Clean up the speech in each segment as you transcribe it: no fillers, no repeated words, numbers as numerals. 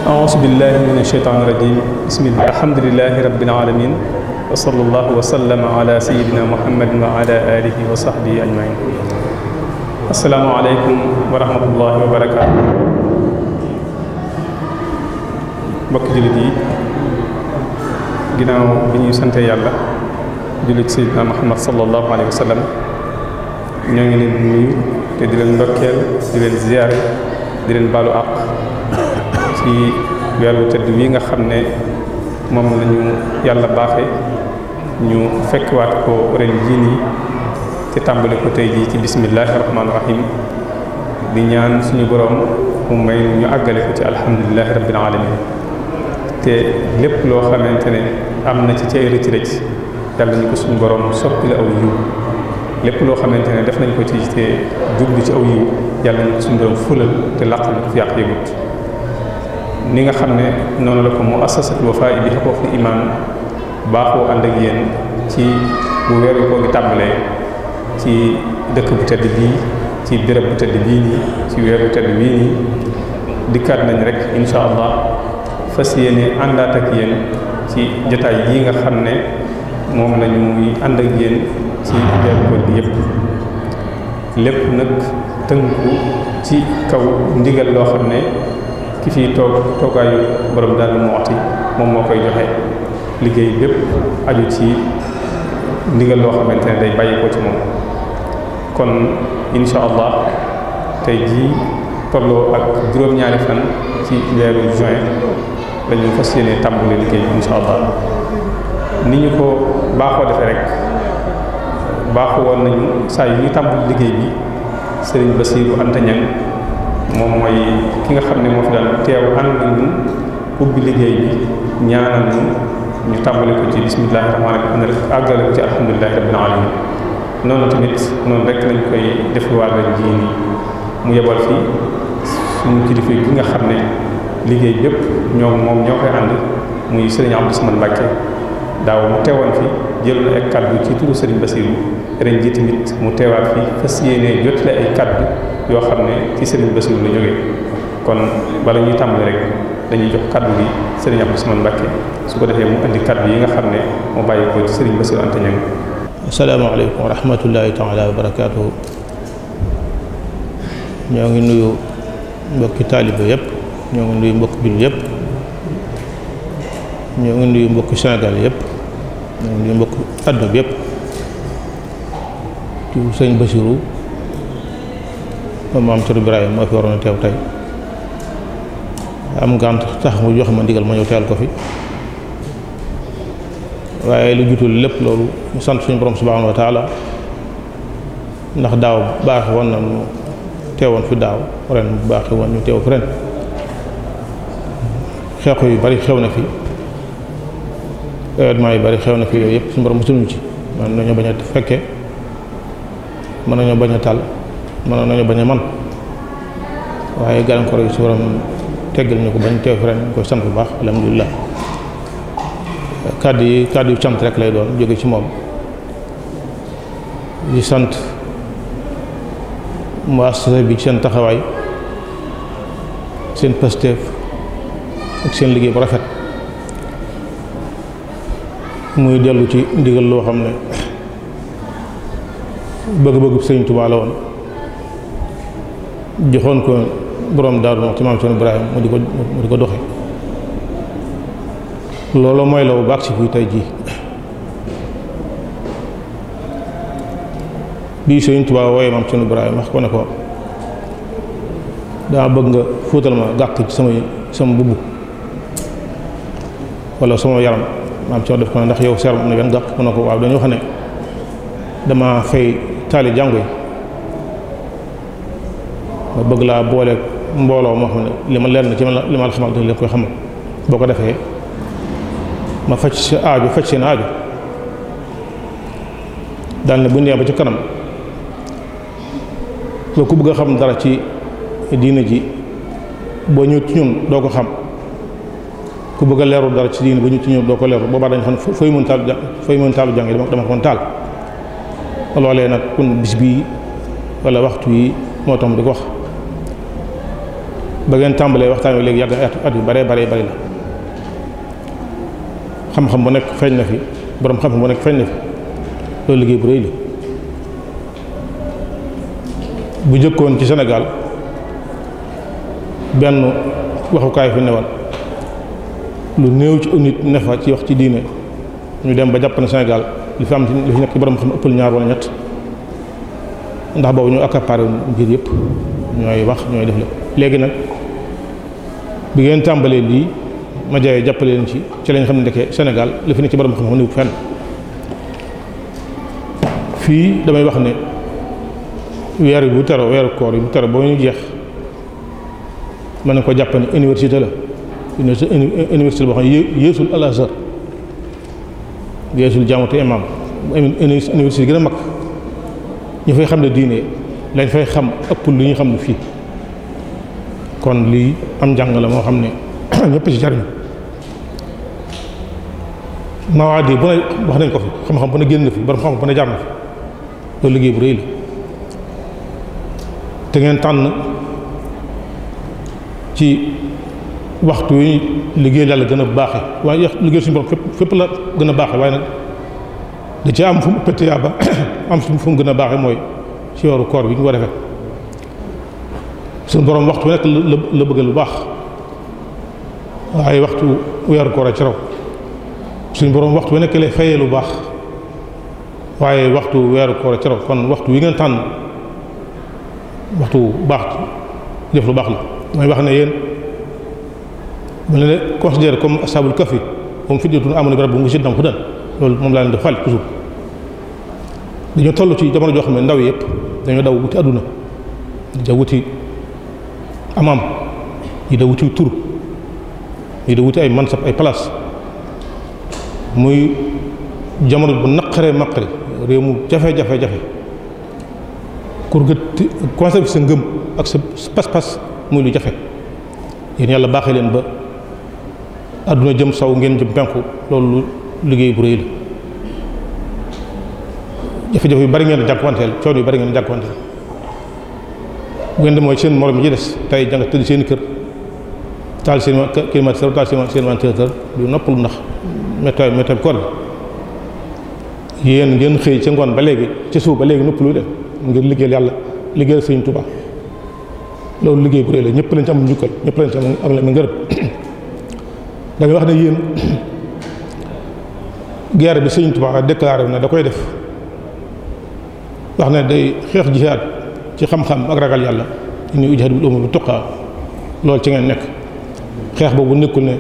أعوذ بالله من الشيطان الرجيم بسم الله الحمد لله رب العالمين وصلى الله وسلم على سيدنا محمد وعلى آله وصحبه أجمعين. السلام عليكم ورحمة الله وبركاته. mbokk jullit yi ginnaaw bi ñuy sante yàlla jullit Seydina Muhammad sallallahu alayhi wa sallam ñoo ngi leen di nuyu te di leen ndokkeel di leen ziyaare di leen baalu àq ci weeru tëdd wi nga xam ne moom lañu yàlla baaxe ñu fekkwaat ko ren jii nii te tàmbali ko tey jii ci bismillahi rahmaani rahim di ñaan suñu borom mu may ñu àggale ko ci alhamdulillahi rabbil alamin te lépp loo xamante ne am na ci ay rëcc rëcc yàlla ñu ko suñu borom soppi la aw yiw lépp loo xamante ne def nañ ko ci te jublu ci aw yiw yàlla ñu ko suñu borom fulal te làqal ko fi yàq yëgut ni nga xam ne noonu la ko muassasatul Wafa bi huquqil iman baaxoo ànd ak yéen ci bu weeru ko gi tàmbalee ci dëkk bu tedd bii ci béréb bu tedd bii nii ci weeru tedd bii nii dikkaat nañ rek insha allah fas yéene àndaat ak yéen ci jotaay yi nga xam ne moom la ñuy ànd ak yéen ci weeru koor bi yépp lépp nag tënku ci kaw ndigal loo xam ne ki fii toogaayu borom daal mu waxti moom moo koy joxe liggéey bépp aju ci ndigal loo xamante ne day bàyyi ko ci moom kon insha allah tey jii tolloo ak juróom-ñaari fan ci weeru juin lañu fas yéene tàmbali liggéey bi insha allah ni ñu ko baaxoo defee rek baaxu woon nañu saa yu ñu tàmbali liggéey bi Serigne Bassirou Anta Niang moom mooy ki nga xam ne moo fi daan teew ànd ak ñun ubbi liggéey bi ñaanal ñu tàmbali ko ci bismillahi rahmaani rahim àggale ko ci alhamdulillahi rabbil alamin noonu tamit noonu rek lañ koy def wàll ji nii mu yebal fi suñu kilifa gi nga xam ne liggéey bépp moom ñoo koy ànd muy Serigne Abdou Samane Mbacke daaw mu teewoon fi jël na ay kaddu ci turu Serigne Bassirou ren ji tamit mu teewaat fi fas yéene jotale ay kaddu yoo xam ne ci Serigne Bassirou la jógee kon bala ñuy tàmbali rek dañuy jox kaddu gi Serigne Abdou Samane Mbacke su ko defee mu indi kaddu yi nga xam ne mu bàyyi ko ci Serigne Bassirou Anta Niang. asalaamaaleykum wa rahmatullahi taala wa barakaatuhu. ñoo ngi nuyu mbokki taalibe yëpp ñoo ngi nuyu mbokki jullit yëpp ñoo ngi nuyu mbokki Sénégal yëpp ñoo ngi nuyu mbokki àdduna bi yëpp ci sëñ Bassirou moom maam Thierno Ibrahima moo fi waroon a teew tey am ngànt tax mu jox ma ndigal ma ñëw teel ko fi waaye lu jutul lépp loolu ñu sant suñu borom subhanahu wa taala ndax daaw baaxe woon na ñu teewoon fi daaw ren bu baaxe woon ñu teew fi ren xeexu yu bari xew na fi événement yu bari xew na fi yooyu yëpp suñu borom mosuñu ci mën nañoo bañ a fekke mën nañoo bañ a tal mën nañoo bañ a man waaye gàllankoor yi su borom teggal ñu ko bañ teew fi ren ñu koy sant bu baax alhamdulilah kàddu yu sant rek lay doon jóge ci moom di sant muassasa bi ci seen taxawaay seen pasteef ak seen liggéey bu rafet muy dellu ci ndigal loo xam ne bëgg-bëggu Sëriñ Tuubaa la woon joxoon ko borom Daaru Muxti maam Cerno Ibrahima mu di ko doxe loolu mooy la bu baax si fii tey jii bii Sëriñ Tuubaa wooye maam Cerno Ibrahima wax ko ne ko dama bëgg nga fóotal ma gàtt ci sama mbubb wala sama yaram maam Cerno def ko ne ndax yow seer am na benn gàtt mu ne ko waaw dañoo xam ne dama fay taali jàngu yi ma bëgg laa boole mbooloo moo xam ne li ma leer na ci li ma la xamal dañ leen koy xamal boo ko defee ma faj sa aaju faj seen aaju daal ne bu ñu ba ci kanam loolu ku bëgg a xam dara ci diina ji boo ñëw ci ñun doo ko xam ku bëgg a leeru dara ci diine ba ñu ci ñëw doo ko leeru boobaa dañ xam ne fooy mën taalu jàng dama ko taal loolee nag kun bis bii wala waxtu yi moo tax mu di ko wax ba ngeen tàmbalee waxtaan wi léegi yàgg at yu bare la xam-xam bu nekk feeñ na fi borom xam-xam bu nekk feeñ na fi loolu liggéey bu rëy la bu jëkkoon ci Sénégal benn waxukaay fi newoon lu néew ci nit ne fa ci wax ci diine ñu dem ba jàpp ne Sénégal li fi nekk ci borom xam ëppal ñaar wala ñett ndax boobu ñu accaparé mbir yëpp ñooy wax ñooy def léegi nag bi ngeen tàmbalee lii ma jaayee jàppale leen ci lañ xam ne ndeke Sénégal li fi nekk ci borom xam-xam niwut fenn fii damay wax ne weer bu tero weeru koor yi bu tero boo ñu jeex mën na ko jàpp ne université la université boo xam ne yéesul Al Azhar yéesul jaamatu imam université gën a mag ñu fay xam ne diine lañ fay xam ëpp lu ñu xam ne fii kon lii am njàng la moo xam ne ñëpp ci jariñu mawaad yi bu ne wax nañ ko fi xam-xam bu ne génn na fi borom xam-xam bu ne jaar na fi loolu liggéey bu rëy la te ngeen tànn ci waxtu yi liggéey yàlla gën a baaxe waaye liggéey suñu borom fépp la gën a baaxe waaye nag da ci am fu mu ëppatee ba am fu mu gën a baaxe mooy ci yoru koor bi ñu ko defee suñu borom waxtu nekk la bëgg lu baax waaye waxtu weeru koor a ci raw suñu borom waxtu nekk lay fayee lu baax waaye waxtu weeru koor a ci raw kon waxtu yi ngeen tànn waxtu baax def lu baax la mooy wax ne yéen mu ne considéré comme ashabul kahfi moom fidyatun amanu bi rabbihim wa zidnahum hudan loolu moom laa leen di xal toujours dañoo toll ci jamono joo xam ne ndaw yëpp dañoo daw wuti àdduna da wuti amam yi da wuti tur yi da wuti ay mansab ay place muy jamono bu naqaree réew mu jafe-jafe pour nga conserver sa ngëm ak sa pas-pas muy lu jafe yéen yàlla baaxee leen ba àdduna jëm saw ngeen jëm penku loolu liggéey bu rëy la jafe-jafe yu bari ngeen jànkuwanteel coono yu bari ngeen jànkuwanteel bu ngeen dem mooy seen morom yi ci des tey jàng tëdd seen kër taal seen climatiseur taal seen ventilateur du noppalu ndax météo koor gi yéen ngeen xëy ca ngoon ba léegi ci suuf ba léegi noppalu dem ngir liggéeyal yàlla liggéeyal Sëriñ Tuubaa loolu liggéey bu rëy la ñëpp lañ ci am njukkal ñëpp lañ ci am la ngërëm damay wax ne yéen guerre bi Sëriñ Tuubaa déclaré na da koy def wax ne day xeex jihaad ci xam-xam ak ragal yàlla inni ujahidu bil ummi bi tuqaa loolu ci ngeen nekk xeex boobu nekkul ne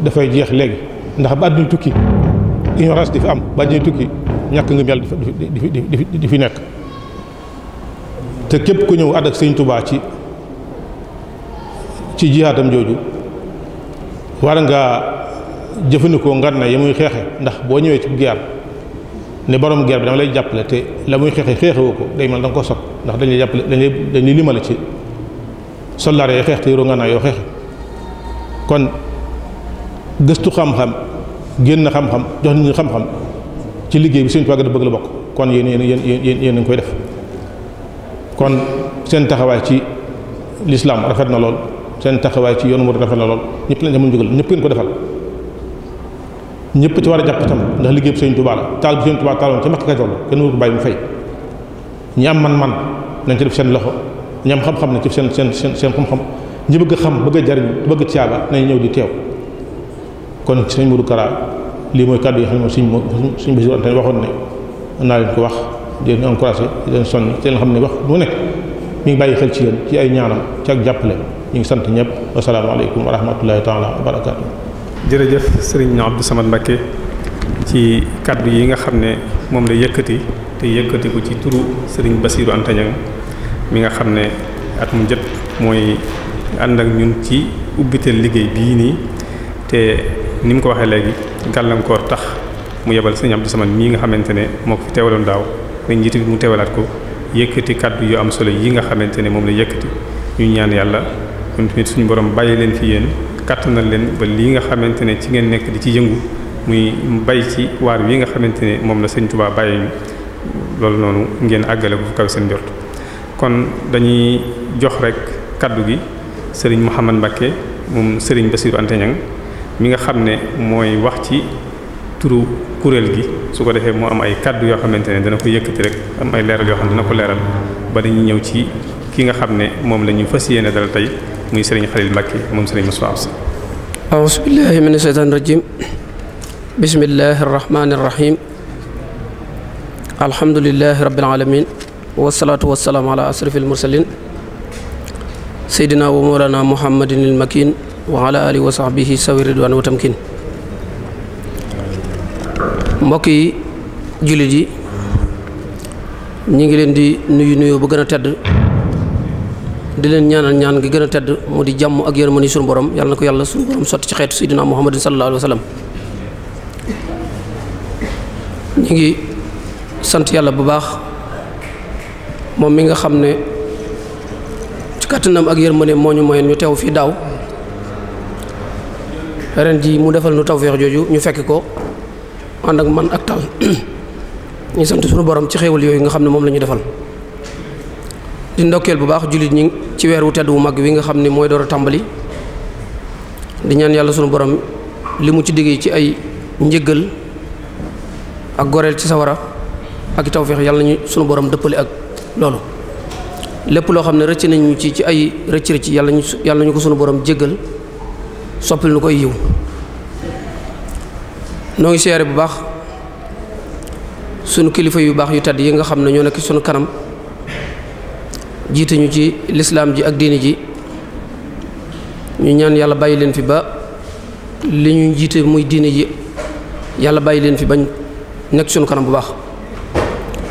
dafay jeex léegi ndax ba àdduna tukki ignorance di fi am ba àdduna tukki ñàkk ngëm yàlla di fi nekk te képp ku ñëw àdd ak Sëriñ Tuubaa ci jihaadam jooju war ngaa jëfandikoo ngànnaay yi muy xeexe ndax boo ñëwee ci guerre ne borom guerre bi dama lay jàppale te la muy xeexewoo ko day mel da nga ko sot ndax dañ lay jàppale dañuy limale ci soldaar yi xeex te yoroo ngànnaay yoo xeexe kon gëstu xam-xam génn xam-xam jox nit ñi xam-xam ci liggéey bi Sëriñ Tuubaa da bëgg la bokk kon yéen nañ koy def kon seen taxawaay ci lislaam rafet na lool seen taxawaay ci yoonu murid rafet na lool ñëpp lañ amul jógal ñëpp ngeen ko defal ñëpp ci war a jàpp tam ndax liggéey bi Sëriñ Tuubaa la taal bi Sëriñ Tuubaa taaloon ca Makka Kajoor la kenn waru ko bàyyi mu fay ñi am man nañ ci def seen loxo ñi am xam-xam nañ ci seen xam-xam ñi bëgg a xam bëgg a jariñu bëgg tiyaaba nañ ñëw di teew kon Sëriñ Modou Kara lii mooy kàddu yi xam ne suñ Basiru Anta waxoon ne naa leen ko wax di leen encouragé di leen sonn te leen xam ne wax mu nekk mi ngi bàyyi xel ci yéen ci ay ñaanam ci ak jàppale ñu ngi sant ñëpp wasalaamaaleykum wa rahmatullahi taala wa barakaatu. jërëjëf sëriñ Abdou Samad Mbacké ci kaddu yi nga xam ne moom la yëkkati te yëkkati ko ci turu sëriñ Basiru Anta Niang mi nga xam ne at mu jot mooy ànd ak ñun ci ubbiteel liggéey bii nii te ni mu ko waxee léegi gàllankoor tax mu yebal sëriñ Abdou Samad mii nga xamante ne moo ko fi teewaloon daaw dañ jiitu mu teewalaat ko yëkkati kaddu yu am solo yi nga xamante ne moom la yëkkati ñu ñaan yàlla ñun tamit suñu borom bàyyi leen fi yéen kàttanal leen ba lii nga xamante ne ci ngeen nekk di ci yëngu muy bay ci waar wi nga xamante ne moom la Sëriñ Tuubaa bàyyi ñu loolu noonu ngeen àggale ko fu kaw seen jort. kon dañuy jox rek kaddu gi Serigne Mouhamad Mbacké moom Serigne Bassirou Anta Niang mi nga xam ne mooy wax ci turu kuréel gi su ko defee moo am ay kaddu yoo xamante ne dana ko yëkkati rek am ay leeral yoo xam ne dana ko leeral ba dañuy ñëw ci ki nga xam ne moom la ñu fas yéene dal tey muy Serigne Khalil Mbacké moom Serigne Moustapha Absa. a'uuzu billahi mina shaytaani rajiim bismillahi rahmaani rahiim alhamdulillahi rabbil aalamiin wasalaatu wasalaamu ala asrafil mursalin seydina wa mawlana muhammadin il makin wa ala alihi wa sahbihi sawi ridwan wa tamkin. mbokk yi jullit yi ñi ngi leen di nuyu bu gën a tedd di leen ñaanal ñaan gi gën a tedd mu di jàmm ak yërmande sunu borom yàlla na ko yàlla sunu borom sotti ci xeetu seydina muhammadin sallallahu alayhi wa sallam. ñi ngi sant yàlla bu baax moom mi nga xam ne ci kàttanam ak yërmande moo ñu moyen ñu teew fii daaw ren ji mu defal nu tawfeex jooju ñu fekk ko ànd ak man ak tal ñu sant suñu borom ci xéewal yooyu nga xam ne moom la ñu defal di ndokkeel bu baax jullit ñi ci weer wu tedd wu mag wi nga xam ne mooy door a tàmbali di ñaan yàlla suñu borom li mu ci diggee ci ay njëggal ak goreel ci sawara ak tawfeex yàlla nañu suñu borom dëppale ak loolu lépp loo xam ne rëcc nañu ci ay rëcc yàlla nañu ko sunu borom jéggal soppil nu koy yiw. noo ngi seere bu baax sunu kilifa yu baax yu tedd yi nga xam ne ñoo nekk sunu kanam jiite ñu ci lislaam ji ak diini ji ñu ñaan yàlla bàyyi leen fi ba li ñu jiite muy diini ji yàlla bàyyi leen fi bañ nekk sunu kanam bu baax.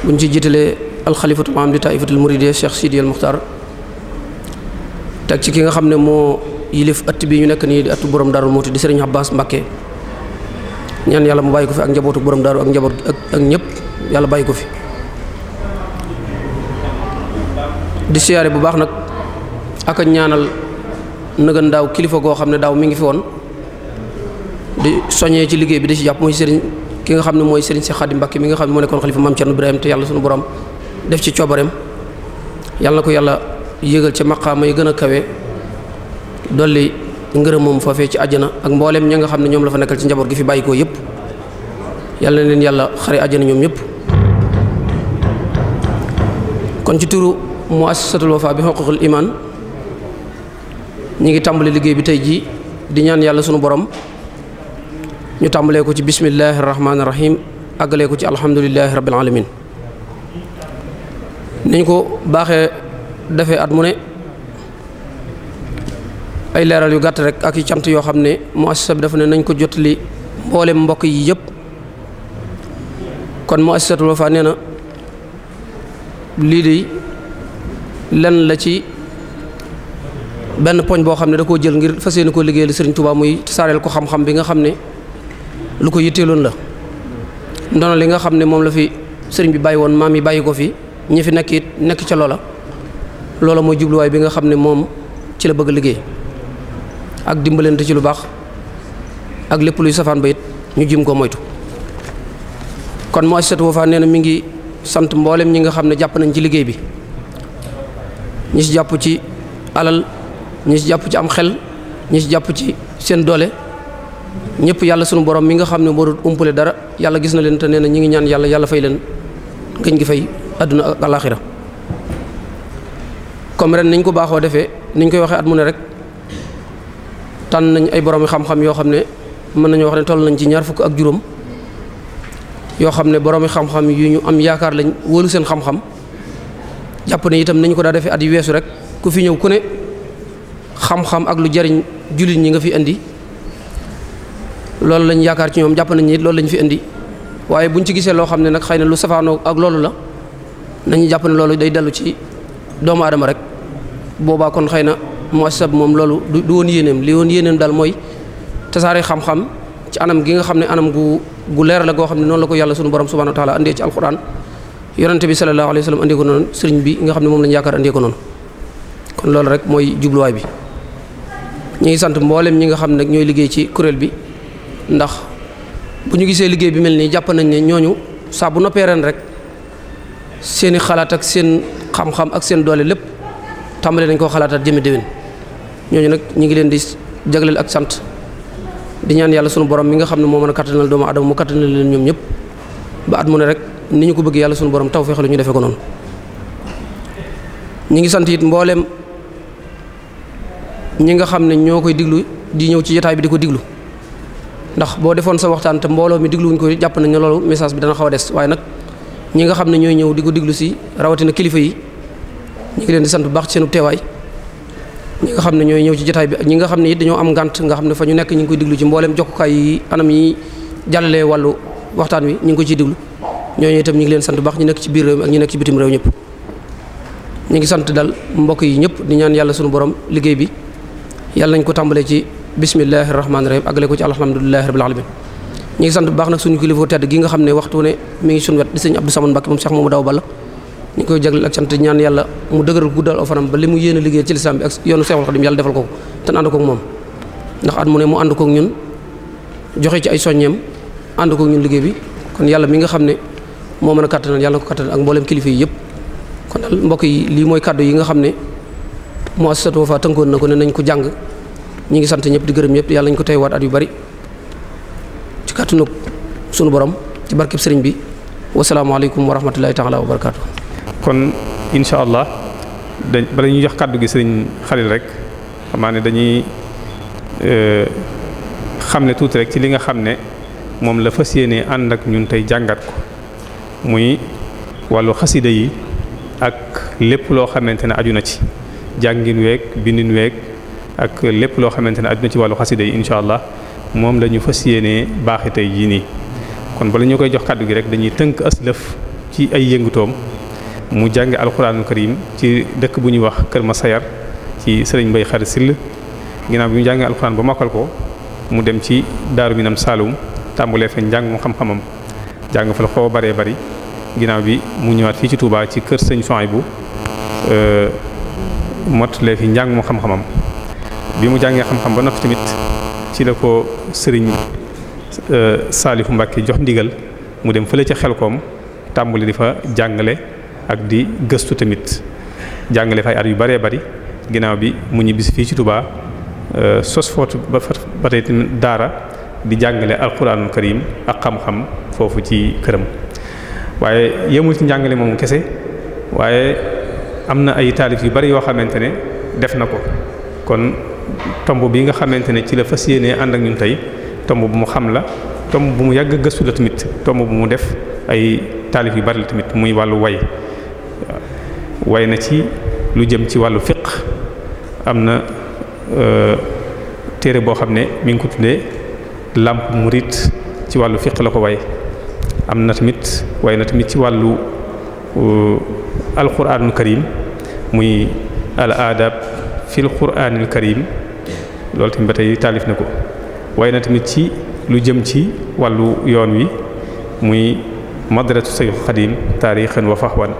buñ ci jiitalee alxalifatu maam di taifatul muridiyya Cheikh Sidi El Muxtar teg ci ki nga xam ne moo yilif ëtt bi ñu nekk nii di ëttu borom daaru Muuti di Serigne Abbas Mbacké ñaan yàlla mu bàyyi ko fi ak njabootu borom daaru ak njaboot ak ñëpp yàlla bàyyi ko fi. di siyaare bu baax nag ak a ñaanal nëgën daaw kilifa goo xam ne daaw mi ngi fi woon di soññee ci liggéey bi di ci jàpp muy Serigne ki nga xam ne mooy Serigne Cheikh Khadim Mbacké mi nga xam ne moo nekkoon xalifa Maam Cerno Ibrahima te yàlla sunu borom def ci coobareem yàlla na ko yàlla yéegal ca maqaama yi gën a kawe dolli ngërëm moom foofee ci àjjana ak mboolem ña nga xam ne ñoom la fa nekkal ci njaboot gi fi bàyyi ko yëpp yàlla na leen yàlla xare àjjana ñoom ñëpp. kon ci turu muassasatul Wafa bi huququl iman ñi ngi tàmbali liggéey bi tey jii di ñaan yàlla sunu borom ñu tàmbalee ko ci bismillahi rahmaani rahim àggalee ko ci alhamdulillahi rabbil alamin niñ ko baaxee defee at mu ne ay leeral yu gàtt rek ak i cant yoo xam ne muassasa bi dafa ne nañ ko jotali mboolem mbokk yi yëpp. kon muassasatul Wafa nee na lii de lenn la ci benn poñ boo xam ne da koo jël ngir fas yéene koo liggéeyal Sëriñ Tuubaa muy tasaareel ko xam-xam bi nga xam ne lu ko yitteeloon la. ndono li nga xam ne moom la fi sëriñ bi bàyyi woon maam yi bàyyi ko fi ñi fi nekk it nekk ca loola mooy jubluwaay bi nga xam ne moom ci la bëgg liggéey ak dimbalante ci lu baax ak lépp luy safaan ba it ñu jim ko moytu. kon muassasatul Wafa nee na mi ngi sant mboolem ñi nga xam ne jàpp nañ ci liggéey bi ñi ci jàpp ci alal ñi ci jàpp ci am xel ñi ci jàpp ci seen doole ñëpp yàlla sunu borom mi nga xam ne moo doon umpale dara yàlla gis na leen te nee na ñi ngi ñaan yàlla fay leen gëñ gi fay àdduna ak alaaxira. comme ren niñ ko baaxoo defee niñ koy waxee at mu ne rek tànn nañ ay borom xam-xam yoo xam ne mën nañoo wax ne toll nañ ci 20 ak juróom yoo xam ne borom xam-xam yu ñu am yaakaar lañ wóolu seen xam-xam jàpp ne itam nañ ko daa defee at yu weesu rek ku fi ñëw ku ne xam-xam ak lu jariñ jullit ñi nga fi indi. loolu lañ yaakaar ci ñoom jàpp nañ ni loolu lañ fi indi waaye buñ ci gisee loo xam ne nag xëy na lu safaanoo ak loolu la nañu jàpp ne loolu day dellu ci doomu aadama rek boobaa kon xëy na muassasa bi moom loolu du woon yéeneem li woon yéeneem daal mooy tasaare xam-xam ci anam gi nga xam ne anam gu leer la goo xam ne noonu la ko yàlla sunu borom subhanahu wa taala andee ci alquran yonente bi sallallahu alayhi wa sallam andee ko noonu sëriñ bi nga xam ne moom lañu yaakaar andee ko noonu kon loolu rek mooy jubluwaay bi ñu ngi sant mboolem ñi nga xam ne nag ñooy liggéey ci kuréel bi ndax bu ñu gisee liggéey bi mel nii jàpp nañ ne ñooñu saa bu noppee ren rek seeni xalaat ak seen xam-xam ak seen doole lépp tàmbale nañ koo xalaataat jëme déwén ñooñu nag ñu ngi leen di jagleel ak sant di ñaan yàlla sunu borom mi nga xam ne moo mën a kattanal doomu adama mu kattanal leen ñoom ñëpp ba at mu ne rek ni ñu ko bëgg yàlla sunu borom taw feexalu ñu defee ko noonu. ñi ngi sant it mboolem ñi nga xam ne ñoo koy diglu di ñëw ci jotaay bi di ko diglu ndax boo defoon sa waxtaan te mbooloo mi digluwuñ ko jàpp nañ ne loolu message bi dana xaw a des waaye nag ñi nga xam ne ñooy ñëw di ko diglu si rawatina kilifa yi ñu ngi leen di sant bu baax ci seenu teewaay ñi nga xam ne ñooy ñëw ci jotaay bi ak ñi nga xam ne it dañoo am ngànt nga xam ne fa ñu nekk ñu ngi koy diglu ci mboolem jokkukaay yi anam yi jàllalee wàllu waxtaan wi ñu ngi ko ciy diglu ñooñu itam ñu ngi leen sant bu baax ñu nekk ci biir réew mi ak ñu nekk ci bitim réew ñëpp ñu ngi sant dal mbokk yi ñëpp di ñaan yàlla sunu borom liggéey bi yàlla nañ ko tàmbalee ci bismillahi rahmaani rahim àggale ko ci alhamdulillahi rabbil alamin ñu ngi sant bu baax nag suñu kilifa tedd gi nga xam ne waxtu ne mi ngi suñu wet di sëñ Abdou Samane Mbacké moom Cheikh Mamadou Daw Balla ñu ngi koy jagleel ak sant ñaan yàlla mu dëgëral guddal aw fanam ba li mu yéene liggéey ci lislaam bi ak yoonu Seexul Xadim yàlla defal ko te ànd koog moom ndax at mu ne mu ànd koog ñun joxe ci ay soññeem ànd koog ñun liggéey bi kon yàlla mi nga xam ne moo mën a kattanal yàlla na ko kattanal ak mboolem kilifa yi yëpp kon daal mbokk yi lii mooy kàddu yi nga xam ne Muassasatu Wafa tënkoon na ko ne nañ ko jàng ñi ngi sant ñëpp di gërëm ñëpp yàlla nañ ko tey waat at yu bari ci kàttanu sunu borom ci barkeb sëriñ bi wasalaamaaleykum wa rahmatullahi taala wa barakaatu. kon incha allah bala ñuy jox kàddu gi sëriñ Xalil rek xamaa ne dañuy xam ne tuuti rek ci li nga xam ne moom la fas yéenee ànd ak ñun tey jàngat ko muy wàllu xasida yi ak lépp loo xamante ne aju na ci jàngin weeg bindin weeg ak lépp loo xamante ne aju na ci wàllu xasida yi incha allah moom la ñu fas yéenee baaxi tey jii nii kon bala ñu koy jox kàddu gi rek dañuy tënk aslëf ci ay yëngutoom mu jànge alxuraanul karim ci dëkk bu ñuy wax Kër Masayar ci sëriñ Mbay Xarit Sill ginnaaw bi mu jàngee alxuraan ba mokkal ko mu dem ci Daaru Minam Saalum tàmbulee fa njàng mu xam-xamam jàng fa la xaw a baree bari ginnaaw bi mu ñëwaat fii ci Touba ci kër sëñ Souhaïbou mottalee fi njàng mu xam-xamam bi mu jàngee xam-xam ba noppi tamit ci la ko sëriñ Saalifu Mbàkke jox ndigal mu dem fële ca Xelkom tàmbali di fa jàngale ak di gëstu tamit jàngale fay at yu baree bari ginnaaw bi mu ñibbisi fii ci Touba sos footu ba tey tamit daara di jàngale alquranul karim ak xam-xam foofu ci këram waaye yemul ci njàngale moomu kese waaye am na ay taalif yu bari yoo xamante ne def na ko kon tomb bi nga xamante ne ci la fas yéenee ànd ak ñun tey tomb bu mu xam la tomb bu mu yàgg gëstu la tamit tomb bu mu def ay taalif yu bari la tamit muy wàllu way na ci lu jëm ci wàllu fiq am na téere boo xam ne mi ngi ko tuddee làmp murit ci wàllu fiq la ko way am na tamit way na tamit ci wàllu alquranul karim muy al adab fil quranil karim loolu tamit ba tey taalif na ko way na tamit ci lu jëm ci wàllu yoon wi muy madratu Seydou Xadim taarixan wa faxwan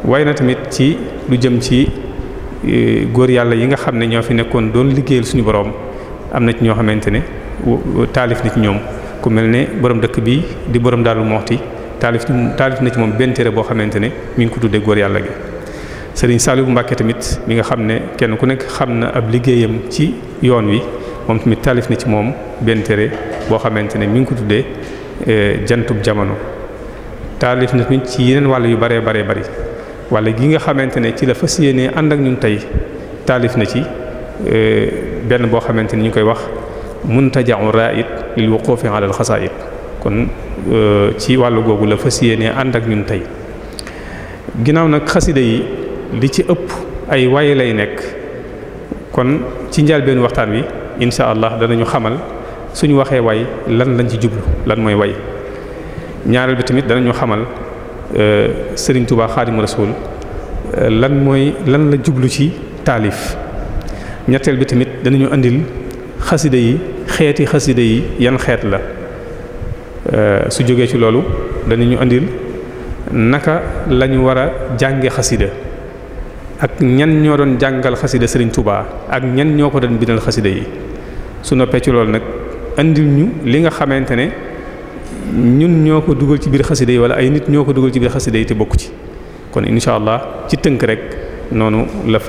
way na tamit ci lu jëm ci góor yàlla yi nga xam ne ñoo fi nekkoon doon liggéeyal suñu borom am na ci ñoo xamante ne taalif na ci ñoom ku mel ne borom dëkk bi di borom Daaru Muxti taalif na ci moom benn téere boo xamante ne mi ngi ko tuddee góor yàlla gi. Serigne Saliou Mbacke tamit mi nga xam ne kenn ku nekk xam na ab liggéeyam ci yoon wi moom tamit taalif na ci moom benn téere boo xamante ne mi ngi ko tuddee jantub jamono taalif na tamit ci yeneen wàll yu baree bari wala gi nga xamante ne ci la fas yéenee ànd ak ñun tey taalif na ci benn boo xamante ni ñu koy wax muntaja'u ra'id lil wuqufi 'ala al xasaa'id kon ci wàllu googu la fas yéenee ànd ak ñun tey ginnaaw nag xasida yi li ci ëpp ay way lay nekk kon ci njëlbéenu waxtaan wi insha allah danañu xamal suñu waxee way lan lañ ci jublu lan mooy way ñaareel bi tamit danañu xamal Serigne Touba Xaadimu Rasuul lan la jublu ci taalif ñetteel bi tamit danañu andil xasida yi xeeti xasida yi yan xeet la su jógee ci loolu danañu andil naka lañu war a jànge xasida ak ñan ñoo doon jàngal xasida Serigne Touba ak ñan ñoo ko doon bindal xasida yi su noppee ci loolu nag andil ñu li nga xamante ne ñun ñoo ko dugal ci biir xasida yi wala ay nit ñoo ko dugal ci biir xasida yi te bokku ci kon incha allah ci tënk rek noonu la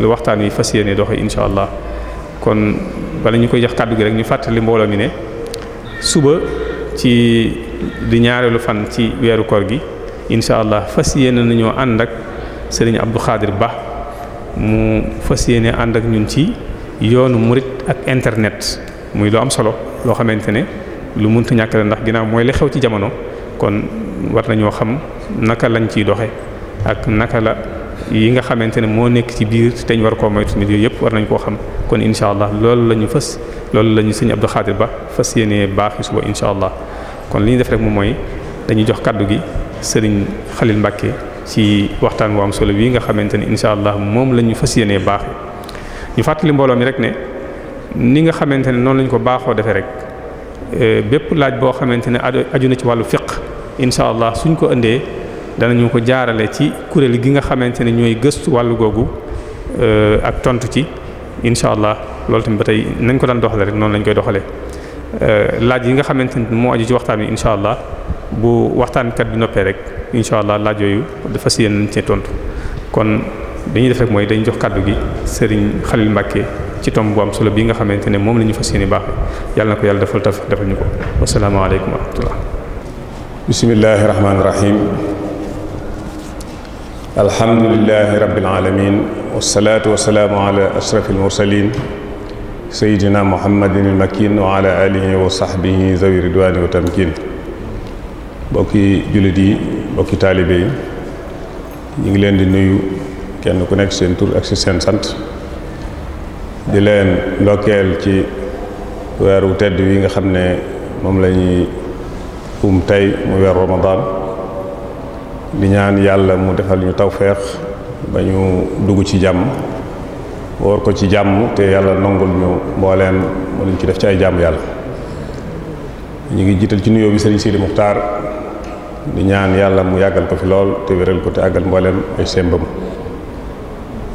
waxtaan wi fas yéene doxe incha allah kon bala ñu koy jox kàddu gi rek ñu fàttali mbooloo mi ne suba ci di ñaareelu fan ci weeru koor gi incha allah fas yéene nañoo ànd ak Serigne Abdou Khadir Ba mu fas yéene ànd ak ñun ci yoonu murit ak internet muy lu am solo loo xamante ne lu mënta ñàkk la ndax ginnaaw mooy li xew ci jamono kon war nañoo xam naka lañ ciy doxe ak naka la yi nga xamante ne moo nekk ci biir te ñu war koo moytu nit yooyu yëpp war nañ koo xam kon incha allah loolu la ñu sëñ Abdou Khadir Ba fas yéene baax yi suba incha allah kon li ñu def rek moom mooy dañuy jox kaddu gi Serigne Khalil Mbacke ci waxtaan wu am solo bii nga xamante ne incha allah moom la ñu fas yéenee baax ñu fàttali mbooloo mi rek ne ni nga xamante ne noonu lañ ko baaxoo defee rek bépp laaj boo xamante ne aju na ci wàllu fiqh incha allah suñ ko indee danañu ko jaarale ci kuréel gi nga xamante ne ñooy gëstu wàllu googu ak tontu ci incha allah loolu tamit ba tey nañ ko daan doxale rek noonu lañ koy doxalee laaj yi nga xamante ne moo aju ci waxtaan wi incha allah bu waxtaankat bi noppee rek incha allah laaj yooyu dafa si yéen nañ cee tontu kon dañuy def rek mooy dañuy jox kàddu gi Serigne Khalil Mbacke ci tomb bu am solo bii nga xamante ne moom la ñu fas yéene baax yàlla na ko yàlla defal ñu ko wasalaamaaleykum wa rahmatullah. bismillahi rahmaani rahim. alhamdulillahi rabbil alamin wasalaatu wasalaamu ala ashrafil mursalin sayyidina muhammadin al makin wa ala alihi wa sahbihi zawi ridwani wa tamkin. bokki jullit yi bokki taalibe yi ñu ngi leen di nuyu kenn ku nekk seen tur ak si seen sant di leen ndokkeel ci weeru tedd wi nga xam ne moom la ñuy tey mu weeru Ramadan di ñaan yàlla mu defal ñu tawfeex ba ñu dugg ci jàmm woor ko ci jàmm te yàlla nangul ñu mbooleem mu luñ ci def ci ay jàmm yàlla. ñu ngi jiital ci nuyoo bi Serigne Sidi Muxtaar di ñaan yàlla mu yàggal ko fi lool te wéral ko te àggal mbooleem ay sembam.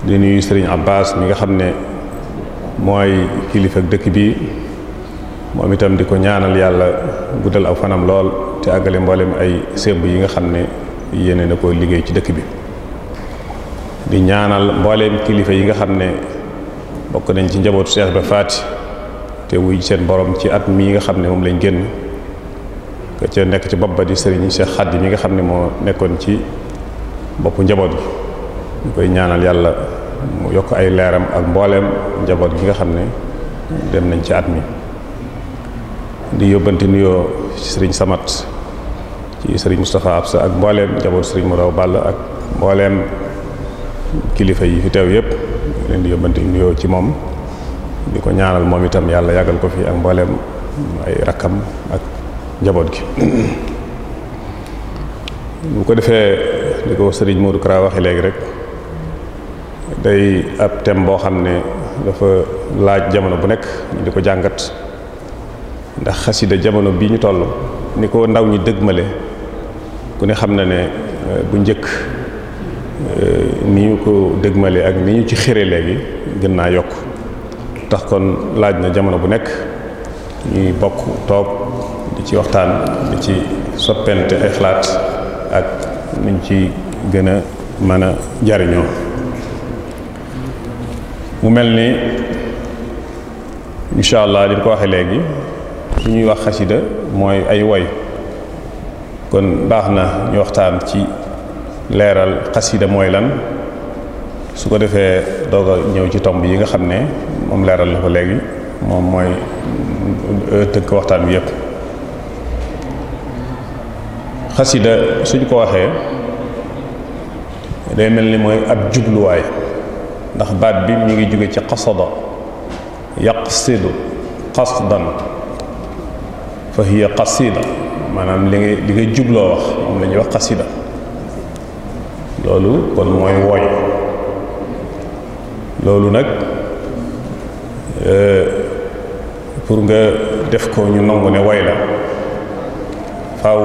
di nuyu Serigne Abbas mi nga xam ne mooy kilifa dëkk bi moom itam di ko ñaanal yàlla guddal aw fanam lool te àggale mbooleem ay semb yi nga xam ne yéene na ko liggéey ci dëkk bi. di ñaanal mbooleem kilifa yi nga xam ne bokk nañ ci njabootu Cheikh Ibra Faty te wuy seen borom ci at mii nga xam ne moom lañ génn ka ca nekk ci bopp ba di Serigne Cheikh Khady mi nga xam ne moo nekkoon ci boppu njaboot gi ñu koy ñaanal yàlla mu yokk ay leeram ak mbooleem njaboot gi nga xam ne dem nañ ci at mi. di yóbbante nuyoo ci Serigne Samat ci Serigne Moustapha Absa ak mbooleem njaboot Serigne Modaw Ball ak mbooleem kilifa yi fi teew yëpp leen di yóbbante nuyoo ci moom di ko ñaanal moom itam yàlla yàggal ko fi ak mbooleem ay rakkam ak njaboot gi. bu ko defee di ko Serigne Modou Kara waxe léegi rek day ab thème boo xam ne dafa laaj jamono bu nekk ñu di ko jàngat ndax xasida jamono bii ñu toll ni ko ndaw ñi dëgmale ku ne xam na ne bu njëkk ni ñu ko dëgmale ak ni ñu ci xëre léegi gën naa yokk tax kon laaj na jamono bu nekk ñuy bokk toog di ci waxtaan di ci soppente ay xalaat ak nuñ ci gën a mën a jariñoo. mu mel ni incha allah li ñu ko waxee léegi su ñuy wax xasida mooy ay woy kon baax na ñu waxtaan ci leeral xasida mooy lan su ko defee doog a ñëw ci tomb yi nga xam ne moom leeral na ko léegi moom mooy tënk waxtaan bi yépp. xasida suñ ko waxee day mel ni mooy ab jubluwaay ndax baat bi ñu ngi jóge ci qasada yaqsidu qasdan fa hiya qasida maanaam li nga jubloo wax moom la ñuy wax qasida loolu kon mooy woy loolu nag pour nga def ko ñu nangu ne woy la faaw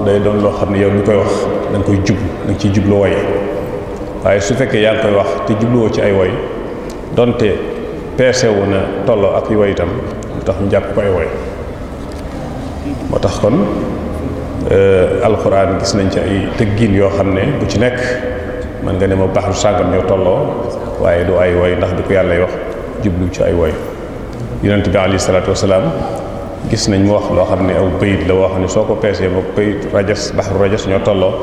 day doon loo xam ne yow mi koy wax da nga koy jublu da nga ciy jublu woy waaye su fekkee yaa ngi koy wax te jubluwoo ci ay woy donte peese wu na tolloo ak woy itam lu tax ñu jàpp ko ay woy. moo tax kon alxuraan gis nañ ci ay tëggin yoo xam ne bu ci nekk mën nga ne ma baax lu sàngam ñoo tolloo waaye du ay woy ndax di ko yàlla wax jublu ci ay woy. yonent bi alayhi salaatu wasalaam gis nañ mu wax loo xam ne aw bayit la woo xam ne soo ko peesee ba bayit rajas baxru rajas ñoo tolloo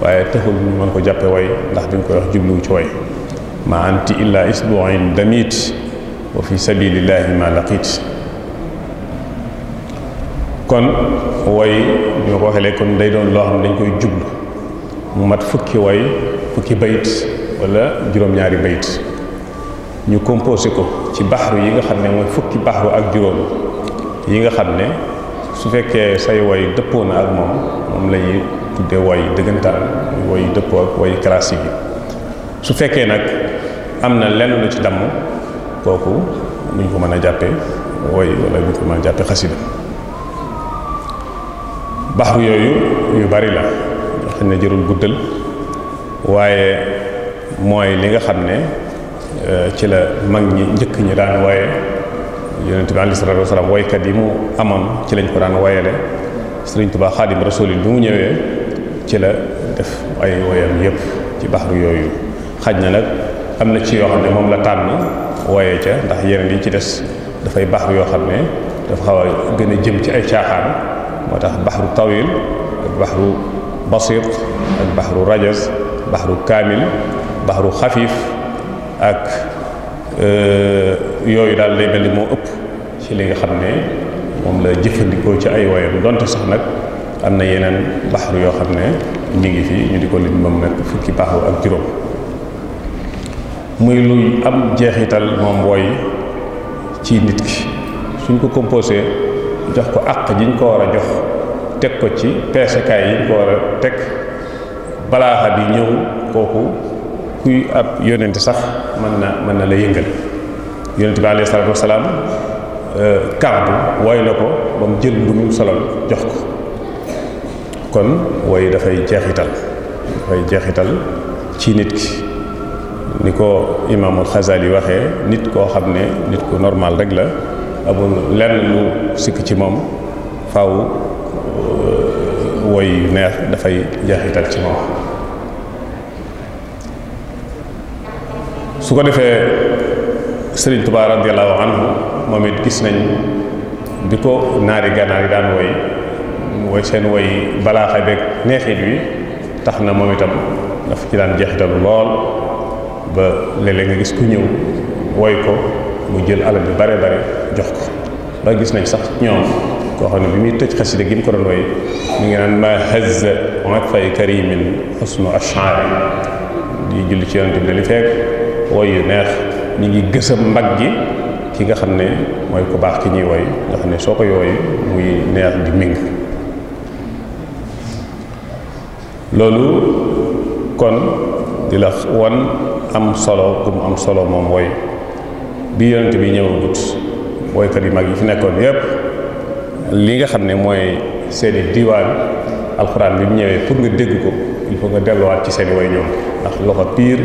waaye taxul ñu mën ko jàppe woy ndax bi nga koy wax jubluwu ci woy. ma anti illa isbu'in damit wa fi sabilillahi ma laqit. kon woy ñoo ko waxee léegi kon day doon loo xam ne dañ koy jublu mu mat fukki woy fukki bayit wala juróom-ñaari bayit ñu composé ko ci baxru yi nga xam ne mooy fukki baxru ak juróom yi nga xam ne su fekkee say woy dëppoo na ak moom la ñuy tuddee woy dëggantaan woy dëppoo ak woy classique yi. su fekkee nag am na lenn lu ci damm kooku duñ ko mën a jàppe woy wala duñ ko mën a jàppe xasida. baxru yooyu yu bari la xam ne jërul guddal waaye mooy li nga xam ne ci la mag ñi njëkk ñi daan woye yonent bi alayhi salaatu wasalaam woykat yi mu amoon ci lañ ko daan woyale. Sëriñ Tuubaa Xaadim Rasuul bi mu ñëwee ci la def ay woyam yépp ci baxru yooyu. xaj na nag am na ci yoo xam ne moom la tànn woye ca ndax yeneen yi ci des dafay baxru yoo xam ne dafa xaw a gën a jëm ci ay caaxaan. moo tax baxru tawil ak baxru basit ak baxru rajaz baxru kaamil baxru xafiif ak yooyu daal day mel ni moo ëpp ci li nga xam ne moom la jëfandikoo ci ay woyam donte sax nag am na yeneen baxru yoo xam ne ñu ngi fi ñu di ko lim moom nag fukki baxru ak juróom. muy luy am jeexital moom woy ci nit ki suñ ko composé jox ko àq jiñ ko war a jox teg ko ci peesekaay yiñ ko war a teg balaaxa bi ñëw kooku kuy ab yonent sax mën na la yëngal. yonent bi alayhi salaatu wasalaam Kaab woy na ko ba mu jël bu mu solal jox ko. kon woy dafay jeexital ci nit ki ni ko imaamul Xasaali waxee nit koo xam ne nit ku normal rek la amul lenn lu sikk ci moom faaw woy yu neex dafay jeexital ci moom. su ko defee Sëriñ Tuubaa radiyallahu anhu moom it gis nañ bi ko naari gànnaar yi daan woy seen woy balaaxa beeg neexit wi tax na moom itam dafa ci daan jeexital lool ba léeg-léeg nga gis ku ñëw woy ko mu jël alal bi bare jox ko. ba gis nañ sax ñoom koo xam ne bi muy tëj xasida gi mu ko doon woy mu ngi naan ma hazza wa fay karimin xusnu ash'ari di julli ci yonent bi li fekk woy yu neex ñu ngi gësam mbag gi ki nga xam ne mooy ku baax ki ñuy woy nga xam ne soo koy woy muy neex di ming. loolu kon di la wan am solo ku mu am solo moom woy bi yonent bi ñëwagut woykat yu mag yi fi nekkoon yépp li nga xam ne mooy seeni diwaan alxuraan bi mu ñëwee pour nga dégg ko il faut nga delluwaat ci seeni woy ñoom ndax loxo piir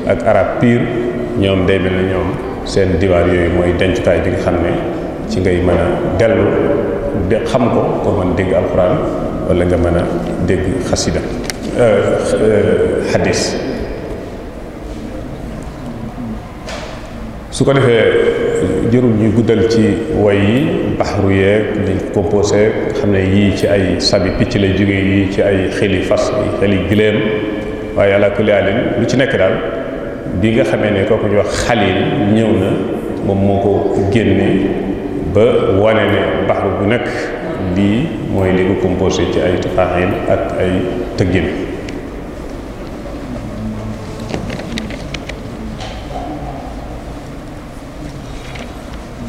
ak arab piir ñoom day mel ne ñoom seen diwaan yooyu mooy dencukaay bi nga xam ne ci ngay mën a dellu xam ko pour mën dégg alxuraan wala nga mën a dégg xasida xadis. su ko defee jërul ñuy guddal ci woy yi baxru yeeg dañ composé xam ne yii ci ay sabi picc lay jóge yii ci ay xeli fas ay xeli giléem waaye ala kulli haalin lu ci nekk daal bi nga xamee ne kooku ñu wax xalil ñëw na moom moo ko génne ba wane ne baxru bu nekk lii mooy li ko composé ci ay tafaaxil ak ay tëggin.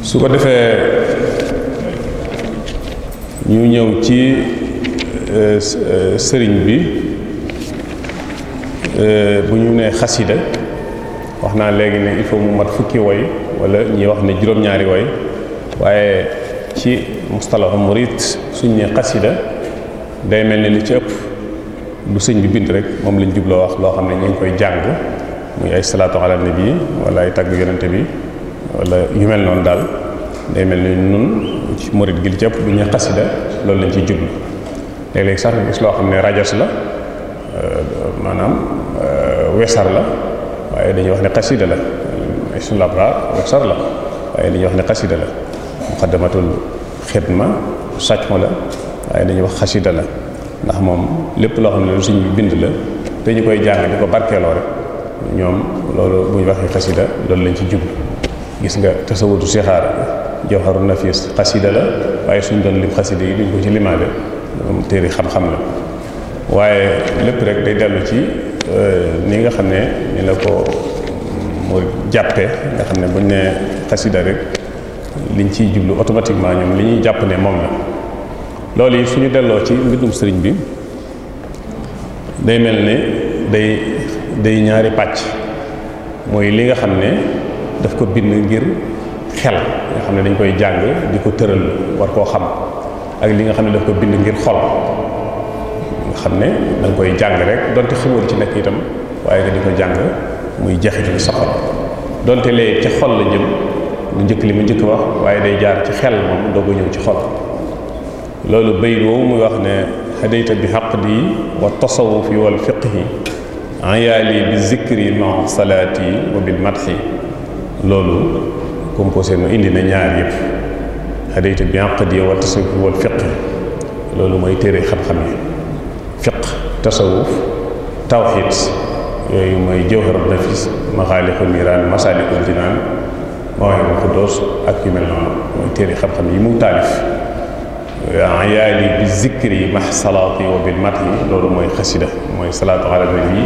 su ko defee ñu ñëw ci sëriñ bi bu ñu nee xasida wax naa léegi ne il faut mu mat fukki woy wala ñi wax ne juróom-ñaari woy waaye ci mustalahu murid suñ ne xasida day mel ne li ci ëpp lu sëñ bi bind rek moom lañ jubloo wax loo xam ne ñu ngi koy jàng muy ay salaatu ala nabi wala ay tagg yonente bi wala yu mel noonu daal day mel ni nun ci murid gi li ci ëpp bu ñuy xasida loolu lañ ciy jublu léeg-léeg sax gis loo xam ne rajas la maanaam wesar la waaye dañuy wax ne xasida la suñu labra wesar la waaye dañuy wax ne xasida la muqaddamatul xidma sàcmo la waaye dañuy wax xasida la ndax moom lépp loo xam ne lu suñ bind la te ñu koy jàng di ko barkeeloo rek ñoom loolu bu ñu waxee xasida loolu lañ ci jublu gis nga tasawudu sixaar jawharu nafis xasida la waaye suñ doon lim xasida yi duñ ko ci limaale moom téere xam-xam la waaye lépp rek day dellu ci ni nga xam ne ni la ko mu jàppe nga xam ne buñ ne xasida rek liñ ciy jublu automatiquement ñoom li ñuy jàpp ne moom la loolu yi suñu delloo ci mbindum sëriñ bi day mel ne day ñaari pàcc mooy li nga xam ne daf ko bind ngir xel nga xam ne dañ koy jàng di ko tëral war koo xam ak li nga xam ne daf ko bind ngir xol nga xam ne da nga koy jàng rek donte xamoon ci nekk itam waaye nga di ko jàng muy jaxitu sa xol donte léegi ci xol la jëm lu njëkk li mu njëkk wax waaye day jaar ci xel moom doo ko ñëw ci xol loolu bayit woowu muy wax ne hadayta bi xaqdi wa tasawufi wal fiqhi ayaali bi zikri ma salaati wa bil madhi loolu composé no indi na ñaar yëpp hadayta bi xaqdi wa tasawufi wal fiqhi loolu mooy téere xam-xam yi fiq tasawuf tawxid yooyu mooy jawharu nafis maxaalixul niiraan masaalikul jinaan mawaahibul xuddoos ak yu mel noonu mooy téere xam-xam yi mu taalif ayaali bi zikri max salaati wa bil madhi loolu mooy xasida mooy salaatu ala nabi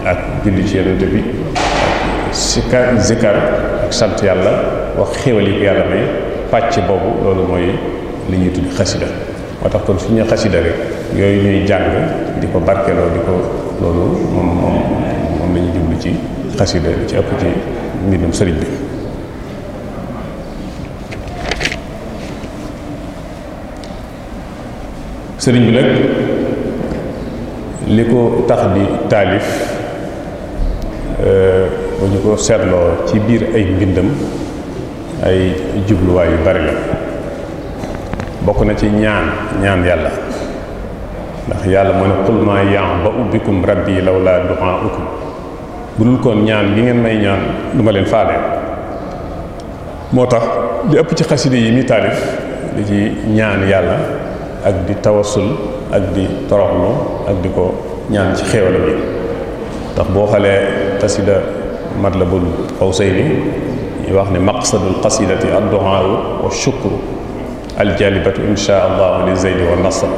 ak julli ci yonent bi ak zikar ak sant yàlla wax xéwal yi ko yàlla may pàcc boobu loolu mooy li ñuy tuddi xasida moo tax kon suñu xasida rek yooyu ñuy jàng di ko barkeloo di ko loolu moom la ñuy jublu ci xasida ci ëpp ci mbindum sëriñ bi sëriñ bi nag li ko tax di taalif bu ñu ko seetloo ci biir ay mbindam ay jubluwaay yu bari la bokk na ci ñaan yàlla ndax yàlla moo ne qul maa ya'ba'u bikum rabbi lawlaa du'aa'ukum bu dul koon ñaan gi ngeen may ñaan du ma leen faale moo tax li ëpp ci xaside yi mi taalif di ci ñaan yàlla ak di tawassul ak di toroxlu ak di ko ñaan ci xéewal bi ndax boo xalee xasida Matlabul Fawzayni yi wax ne maqsadul qasidati ad-du'aa wa shukru aljalibatu insha allahu li zeydi wa nasr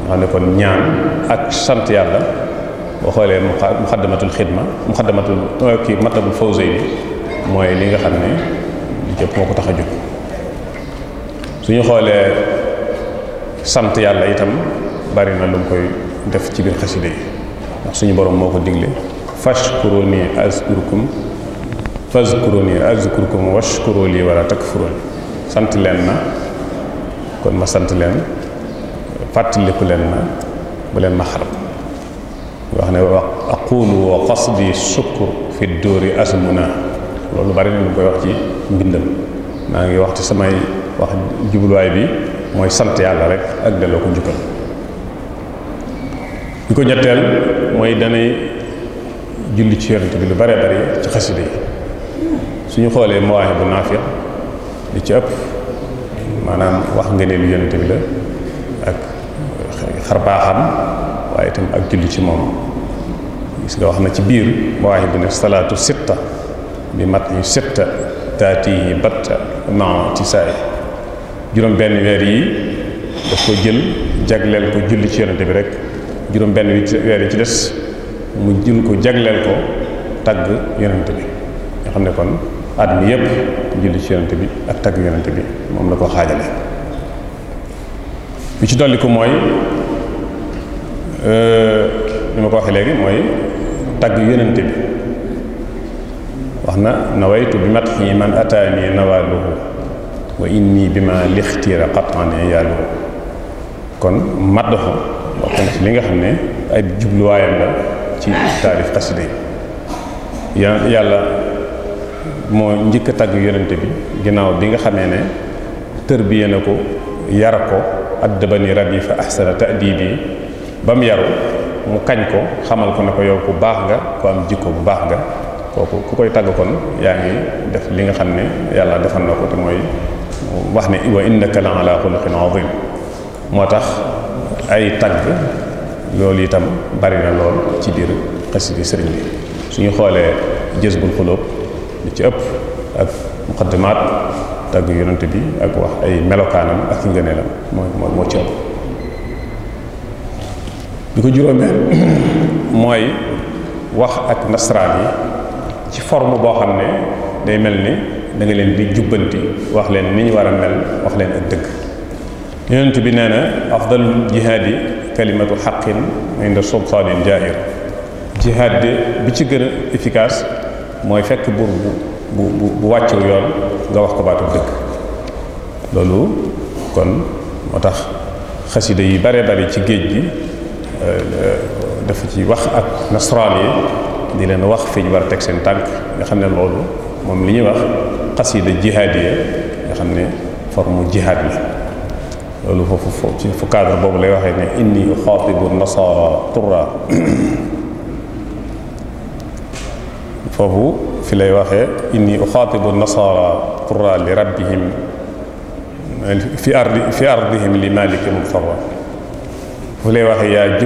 nga xam ne kon ñaan ak sant yàlla boo xoolee muxaddamatul xidma Matlabul Fawzayni mooy li nga xam ne li jëpp moo ko tax a jóg suñu xoolee sant yàlla itam bari na lu mu koy def ci biir xasida yi ndax suñu borom moo ko digle fashkuruni azkurkum washkuru li wala takfurun sant leen na kon ma sant leen fàttaliku leen na bu leen ma xarab wax ne aqulu wa qasdi shukr fi dóori asmuna loolu bari na lu mu koy wax ci mbindam maa ngi wax ci samay wax jubluwaay bi mooy sant yàlla rek ak delloo ko njukkal li ko ñetteel mooy danay julli ci yonent bi lu bare bari ci xasida yi suñu xoolee mawaahibu naafi li ci ëpp maanaam wax ngëneelu yonent bi la ak xarbaaxam waaye itam ak julli ci moom gis nga wax na ci biir mawaahibu ne salaatu sitta bi mat yu sitta taatihi batta ma tisaay juróom benn weer yi daf ko jël jagleel ko julli ci yonente bi rek juróom benn weer yi ci des mu jël ko jagleel ko tagg yonente bi nga xam ne kon at mi yépp julli ci yonente bi ak tagg yonente bi moom la ko xaajale bi ci dolli ko mooy li ma ko waxee léegi mooy tagg yonente bi wax na nawaytu bi matxi man ataani nawaaluhu wa inni bi ma lixtiira qatan yàllu kon maddaxu bokk na ci li nga xam ne ay jubluwaayam la ci taalif xasida yi yàlla moo njëkk a tagg yonente bi ginnaaw bi nga xamee ne tërbiye na ko yar ko addabani rabbi fa ahsana ta'dibi ba mu yaru mu kañ ko xamal ko ne ko yow ku baax nga ku am jikko bu baax nga kooku ku koy tagg kon yaa ngi def li nga xam ne yàlla defal na ko te mooy wax ne wa innaka la ala xuluqin azim moo tax ay tagg loolu itam bari na lool ci biir xasida sëriñ bi suñu xoolee jazbul xulub li ci ëpp ak muqaddimaat tagg yonent bi ak wax ay melokaanam ak ngëneelam moo ci ëpp bi ko juróomeel mooy wax ak nasaraan yi ci forme boo xam ne day mel ni da nga leen di jubbanti wax leen ni ñu war a mel wax leen ak dëgg yonent bi nee na afdalul jihaadi kalimatu xaqin inda sultaanin jaahir jihaad bi ci gën a efficace mooy fekk buur bu wàccu yoon nga wax ko baatu dëgg loolu kon moo tax xasida yi bare bari ci géej gi dafa ci wax ak nasaraan yi di leen wax fi ñu war a teg seen tànk nga xam ne loolu moom li ñuy wax xasida jihaadiya nga xam ne forme jihaad la loolu foofu ci fu cadre boobu lay waxee ne inni uxaatibu nasara turra foofu fi lay waxee inni uxaatibu nasara turra li rabbihim fi ardihim li maliki mudfarra fu lay waxee yaa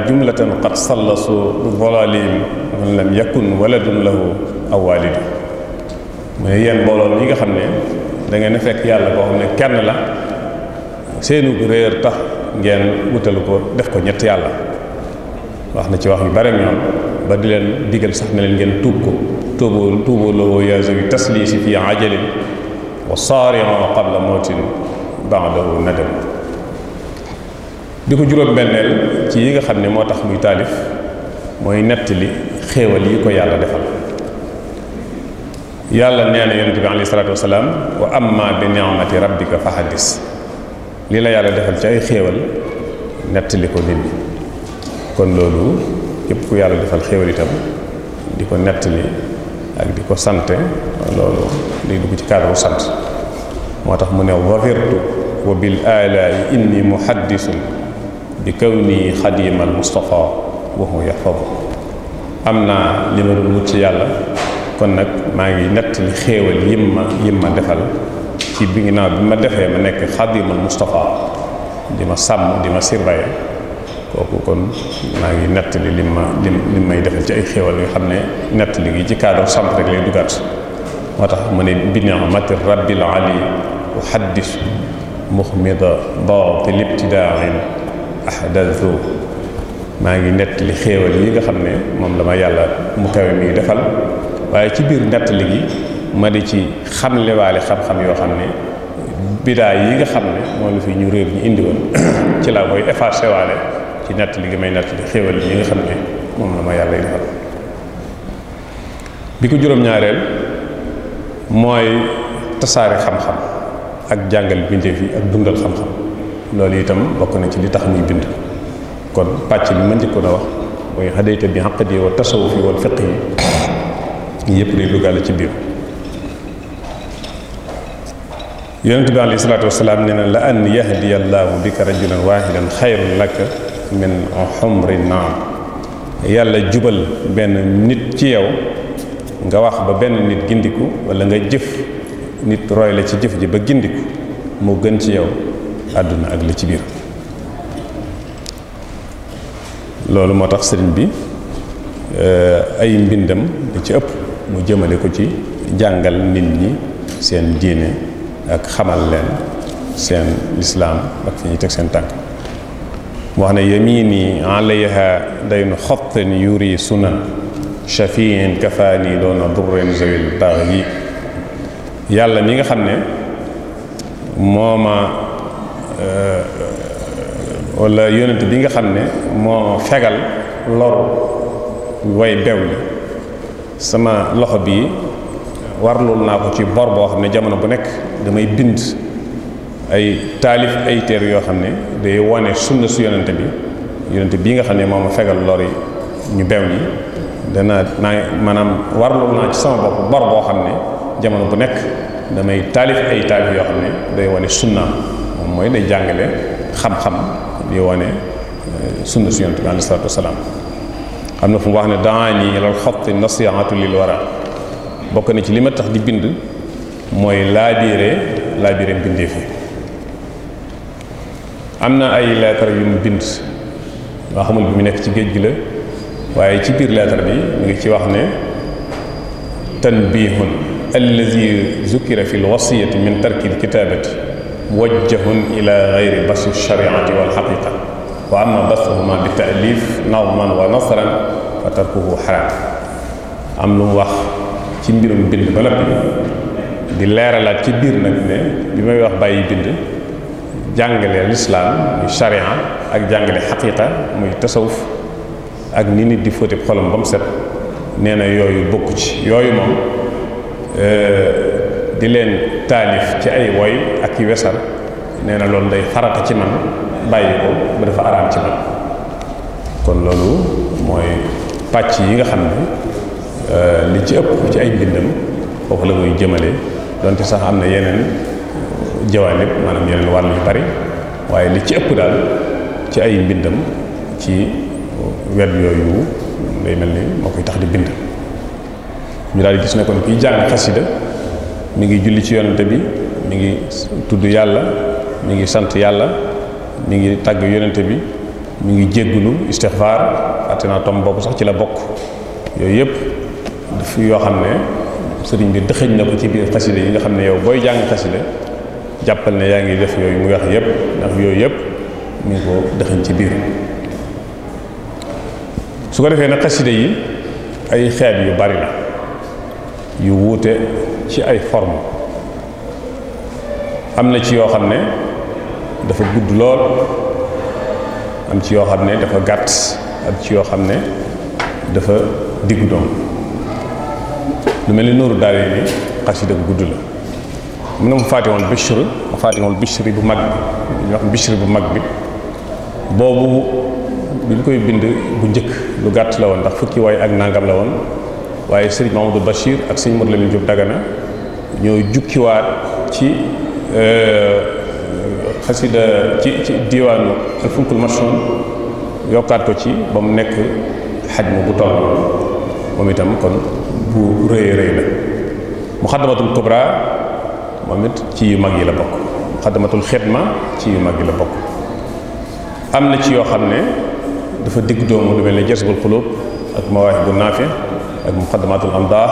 jumlatan qad sallasu dalalihim man lam yakun waladun lahu aw walidu mais yéen mbooloo yi nga xam ne da ngeen a fekk yàlla boo xam ne kenn la seenu réer tax ngeen wutalu ko def ko ñett yàlla wax na ci wax yu bare ñoom ba di leen digal sax ne leen ngeen tuub ko tuubu lahu yaa zawi taslisi fi ajalin wa saari'u qabla mawtin ba'dahu nadam bi ko juróom-benneel ci yi nga xam ne moo tax muy taalif mooy nettali xéewal yi ko yàlla defal yàlla nee na yonent bi alayhi salaatu wasalaam wa amma bi ni'mati rabbika fa haddis li la yàlla defal ci ay xéewal nettali ko nit ñi kon loolu képp ku yàlla defal xéewal itam di ko nettali ak di ko sante loolu day dugg ci cadre sant moo tax mu ne wafirtu wa bil alaa'i inni muhaddisun bi kawni xadimal Mustafa wa huwa yahfadu am naa li ma doon wut ci yàlla kon nag maa ngi nettali xéewal yim ma defal ci bi ginnaaw bi ma defee ma nekk xadimal Mustafa di ma sàmm di ma surveiller kooku kon maa ngi nettali lim may defal ci ay xéewal yoo xam ne nettali gi ci cadre sant rek lay dugaat moo tax mu ne bi ni'mati rabbil ali uhaddis muxmida baatil ibtidaain ahdathu maa ngi nettali xéewal yi nga xam ne moom la ma yàlla mu kawe mi defal waaye ci biir nettali gi ma di ci xamlewaale xam-xam yoo xam ne bidaa yi nga xam ne moom la fi ñu réer ñu indi woon ci laa koy effacé waale ci nettali gi may nettali xéewal yi nga xam ne moom la ma yàlla defal bi ko juróom-ñaareel mooy tasaare xam-xam ak jàngal bindeef yi ak dundal xam-xam loolu itam bokk na ci li tax muy bind kon pàcc bi ma njëkkoon a wax mooy hadayta bi aqdi wa tasawufi wal fiqh yi yëpp day duggaale ci biir yonent bi alayhi salaatu wasalaam nee na la an yahdiya llaahu bika rajulan waahidan xayrun laka min humri naam yàlla jubal benn nit ci yow nga wax ba benn nit gindiku wala nga jëf nit roy la ci jëf ji ba gindiku moo gën ci yow àdduna ak li ci biir loolu moo tax sëriñ bi ay mbindam li ci ëpp mu jëmale ko ci jàngal nit ñi seen diine ak xamal leen seen lislaam ak fi ñuy teg seen tànk mu wax ne yamini alayha daynu xottin yuri sunan shafiin kafaani doona durren zawil baax yi yàlla mi nga xam ne mooma wala yonent bi nga xam ne moo fegal lor way bew li sama loxo bii warlul naa ko ci bor boo xam ne jamono bu nekk damay bind ay taalif ay téere yoo xam ne day wane sunna su yonente bii nga xam ne moom a fegal lor yi ñu bew ñi maanaam warlu naa ci sama bopp bor boo xam ne jamono bu nekk damay taalif ay taalif yoo xam ne day wane sunna moom mooy day jàngale xam-xam di wane sunna su yonente bi alayhi salaatu wasalaam. am na fu mu wax ne daani ilal xotti nasiihatu lil wara bokk na ci li ma tax di bind mooy laabiire mbindee fi am na ay leetar yu mu bind nga xamul bi mu nekk ci géej gi la waaye ci biir leetar bi mu ngi ci wax ne tanbihun allazi zukira fi lwasiyati min tarki lkitabati muwajjahun ila gayri basu shariati walxaqiqa wa amma basuhuma bi taalif nawman wa nasran fa tarkuhu xaram am lu mu wax ci mbirum bind ba noppi di leeralaat ci biir nag ne bi may wax bàyyi bind jàngale lislaam muy sharia ak jàngale xaqiqa muy tasawuf ak ni nit di fóote xolam ba mu set nee na yooyu bokku ci yooyu moom di leen taalif ci ay woy ak i wesar nee na loolu day farata ci man bàyyi ko ba dafa araam ci man kon loolu mooy pàcc yi nga xam ne li ci ëpp ci ay mbindam foofu la koy jëmale donte sax am na yeneen jawaanib maanaam yeneen wàll yu bari waaye li ci ëpp daal ci ay mbindam ci wet yooyu day mel ni moo koy tax di bind ñu daal di gis ne kon kiy jàng xasida mi ngi julli ci yonante bi mi ngi tudd yàlla mi ngi sant yàlla mi ngi tàgg yonante bi mi ngi jéggulu istixfaar atte naa tom boobu sax ci la bokk yooyu yëpp daf yoo xam ne sëriñ bi dëxëñ na ko ci biir xasida yi nga xam ne yow booy jàng xasida jàppal ne yaa ngi def yooyu muy wax yëpp ndax yooyu yëpp mi ngi ko dëxëñ ci biir su ko defee nag xasida yi ay xeet yu bari la yu wuute ci ay forme am na ci yoo xam ne dafa gudd lool am ci yoo xam ne dafa gàtt am ci yoo xam ne dafa diggu doom lu mel ni Nuuru Daarayni xasida bu gudd la mu ne mu faatihul bishri bu mag bi ñu wax bishri bu mag bi boobu bi ñu koy bind bu njëkk lu gàtt la woon ndax fukki waay ak nangam la woon waaye sëriñ Mamadou Bachir ak sëriñ Modou Lamine Diop Dagana ñoo jukkiwaat ci xasida ci diwaanu al fulkul mashhun yokkaat ko ci ba mu nekk xajmu bu toll moom itam kon bu rëy la muxaddamatul kubra moom it ci yu mag yi la bokk muxaddamatul xidma ci yu mag yi la bokk am na ci yoo xam ne dafa digg doomu lu mel ne jasbul xulub ak mawaahibu naafi ak muxaddamatul amdah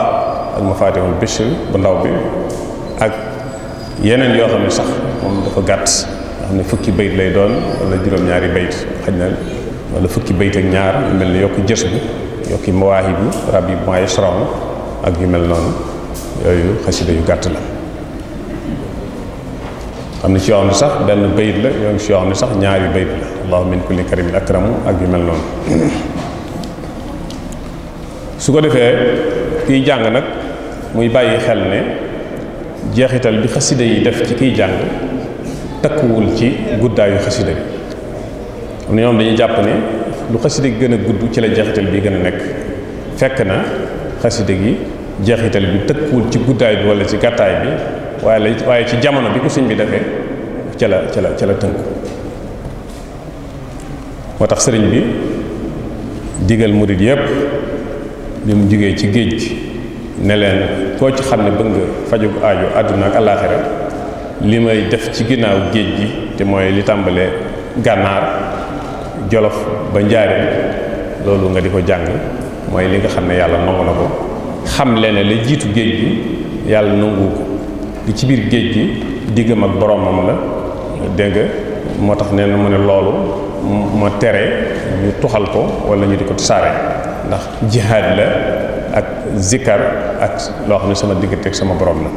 ak mafatihul bishr bu ndaw bi ak yeneen yoo xam ne sax moom dafa gàtt nga xam ne fukki bayt lay doon wala juróom-ñaari bayt xaj na wala fukki bayt ak ñaar yu mel ne yokki jasbu yokki mawaahibu rabbi ma yasrahu ak yu mel noonu yooyu xasida yu gàtt la am na ci yoo xam ne sax benn bayit la yoo ci yoo xam ne sax ñaari bayit la allahu min kulli karimin akramu ak yu mel noonu su ko defee kiy jàng nag muy bàyyi xel ne jeexital bi xasida yi def ci kiy jàng takkuwul ci guddaayu xasida bi am na ñoom dañuy jàpp ne lu xasida gi gën a gudd ci la jeexital bi gën a nekk fekk na xasida gi jeexital bi tëkkuwul ci guddaay bi wala ci gàttaay bi waaye ci jamono bi ko sëñ bi defee ca la tënku moo tax sëriñ bi digal murid yépp bi mu jógee ci géej gi ne leen koo ci xam ne bëgg nga fajug aajo àdduna ak àllaaxira li may def ci ginnaaw géej gi te mooy li tàmbalee gànnaar jolof ba njaareen loolu nga di ko jàng mooy li nga xam ne yàlla nangu na ko xam leen ne la jiitu géej gi yàlla nangu ko li ci biir géej gi diggam ak boromam la dégg nga moo tax nee na mu ne loolu ma tere ñu tuxal ko wala ñu di ko tasaare ndax jihaad la ak zikkar ak loo xam ne sama diggante ak sama borom la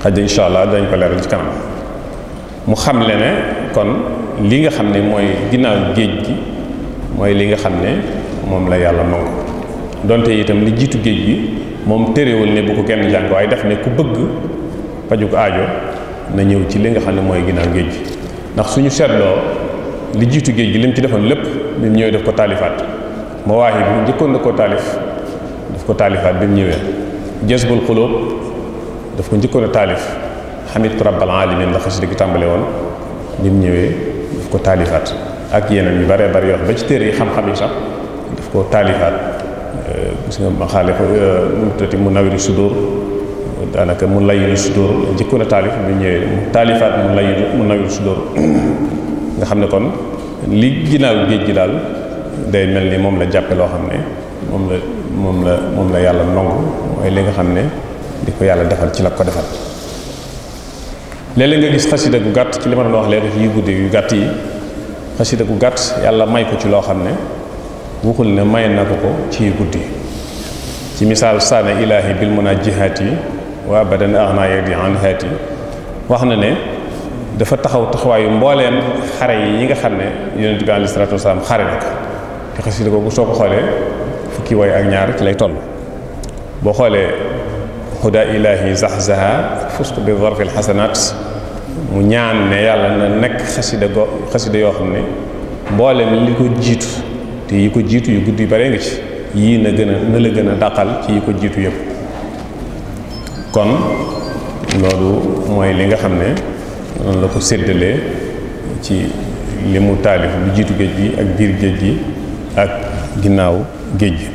xaj insha allah dañ ko leeral ci kanam mu xam le ne kon li nga xam ne mooy ginnaaw géej gi mooy li nga xam ne moom la yàlla nangu donte itam li jiitu géej gi moom terewul ne bu ko kenn jàng waaye def ne ku bëgg faju ko aajo na ñëw ci li nga xam ne mooy ginnaaw géej gi ndax suñu seetloo li jiitu géej gi lim ci defoon lépp bi mu ñëwee daf ko taalifaat Mawaahib bu njëkkoon na koo taalif daf ko taalifaat bi mu ñëwee Jazbul Qulub daf ko njëkkoon a taalif Hamidtu Rabbal Alamin la xasida gi tàmbale woon bi mu ñëwee daf ko taalifaat ak yeneen yu bare bari yoo xam ba ci téere yi xam-xam yi sax daf ko taalifaat gis nga ma xaale ko mu tuddati Munawwirus Sudur daanaka Mulayyinus Sudur njëkkoon a taalif bi mu ñëwee mu taalifaat Munawwirus Sudur nga xam ne kon li ginnaaw géej gi daal day mel ni moom la jàppe loo xam ne moom la yàlla nangu mooy li nga xam ne di ko yàlla defal ci la ko defal léeg-léeg nga gis xasida gu gàtt ci li ma doon wax léegi ci yu guddi yu gàtt yi xasida gu gàtt yàlla may ko ci loo xam ne waxul ne may na ko ci yu guddi ci misaal saana ilaahi bil munajjihaat yi waa badan axnaa yadi an haati wax na ne dafa taxawaayu mbooleem xare yi nga xam ne yonent bi alayhi salaatu wasalaam xare na ko te xasida googu soo ko xoolee fukki way ak ñaar ci lay toll boo xoolee huda ilahi zahzaha fusq bi zarfil xasanaat mu ñaan ne yàlla na nekk xasida yoo xam ne mbooleem li ko jiitu te yi ko jiitu yu gudd yu bare nga ci yii na la gën a dàqal ci yi ko jiitu yëpp kon loolu mooy li nga xam ne noonu la ko séddalee ci li mu taalif lu jiitu géej gi ak biir géej gi ak ginnaaw géej gi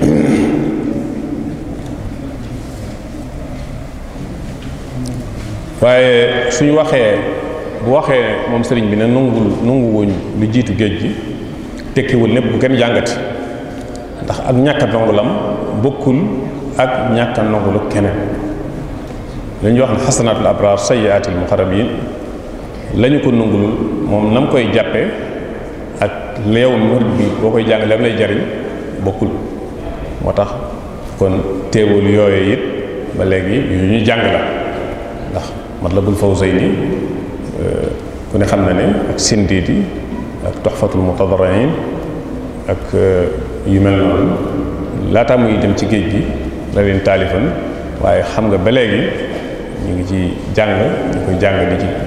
waaye suñu bu waxee moom sëriñ bi ne nanguwuñ lu jiitu géej gi tekkiwul lépp bu kenn jàngati ndax ak ñàkk a nangulam bokkul ak ñàkk a nangulu keneen li ñuy wax ne xasanaatul abraar sayyiaatil muqarrabiin lañu ko nangulul moom nam koy jàppe ak leew murid bi boo koy jàng lam lay jariñ bokkul moo tax kon teewul yooyu it ba léegi yu ñu jàng la ndax Matlabul Fawzayni ku ne xam na ne ak Sindiidi ak Tuhfatul Mutadarriin ak yu mel noonu laata muy dem ci géej gi la leen taalifan waaye xam nga ba léegi ñu ngi ci jàng ñu koy jàng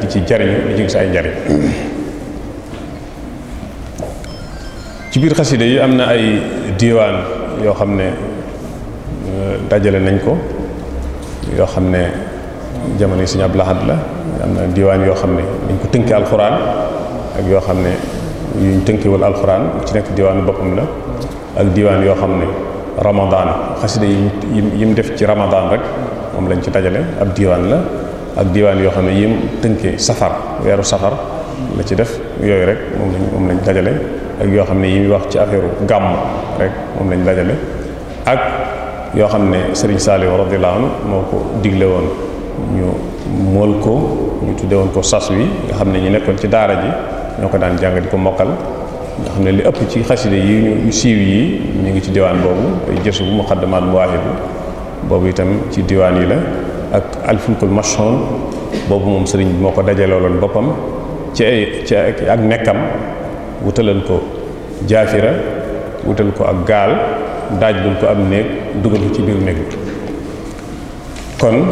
di ci jariñu di ci gis ay njariñ ci biir xasida yi am na ay diiwaan yoo xam ne dajale nañ ko yoo xam ne jamono yi Sëriñ Abdul Ahad la am na diiwaan yoo xam ne dañ ko tënki alxuraan ak yoo xam ne yuñ tënkiwul alxuraan ci nekk diiwaan boppam la ak diiwaan yoo xam ne Ramadan xasida yi mu def ci Ramadan rek moom lañ ci dajale ab diiwaan la ak diiwaan yoo xam ne yim tënkee safar weeru safar la ci def yooyu rek moom lañ dajale ak yoo xam ne yi muy wax ci affaire gàmm rek moom lañ dajale ak yoo xam ne Serigne Saliou radiyallahu anhu moo ko digle woon ñu mool ko ñu tudde woon ko sas wi nga xam ne ñu nekkoon ci daara ji ñoo ko daan jàng di ko mokkal nga xam ne li ëpp ci xaside yi ñu siiw yi ñu ngi ci diwaan boobu ay jësu bu muqaddamaat muwaahibu boobu itam ci diwaan yi la ak alfulkul mashhun boobu moom sëriñ bi moo ko dajalooloon boppam ci ak nekkam wutalan ko jaafira wutal ko ak gaal daajlul ko am néeg dugal ko ci biir néeg kon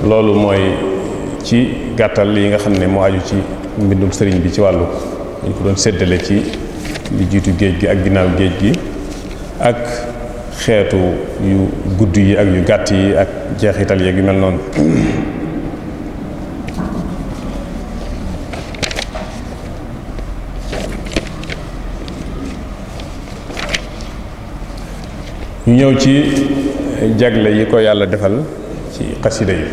loolu mooy ci gàttal yi nga xam ne moo aju ci mbindum sëriñ bi ci wàllu dañ ko doon séddale ci li jiitu géej gi ak ginnaaw géej gi ak xeetu yu gudd yi ak yu gàtt yi ak jeexital yeeg yu mel noonu ñu ñëw ci jagle yi ko yàlla defal ci xasida yi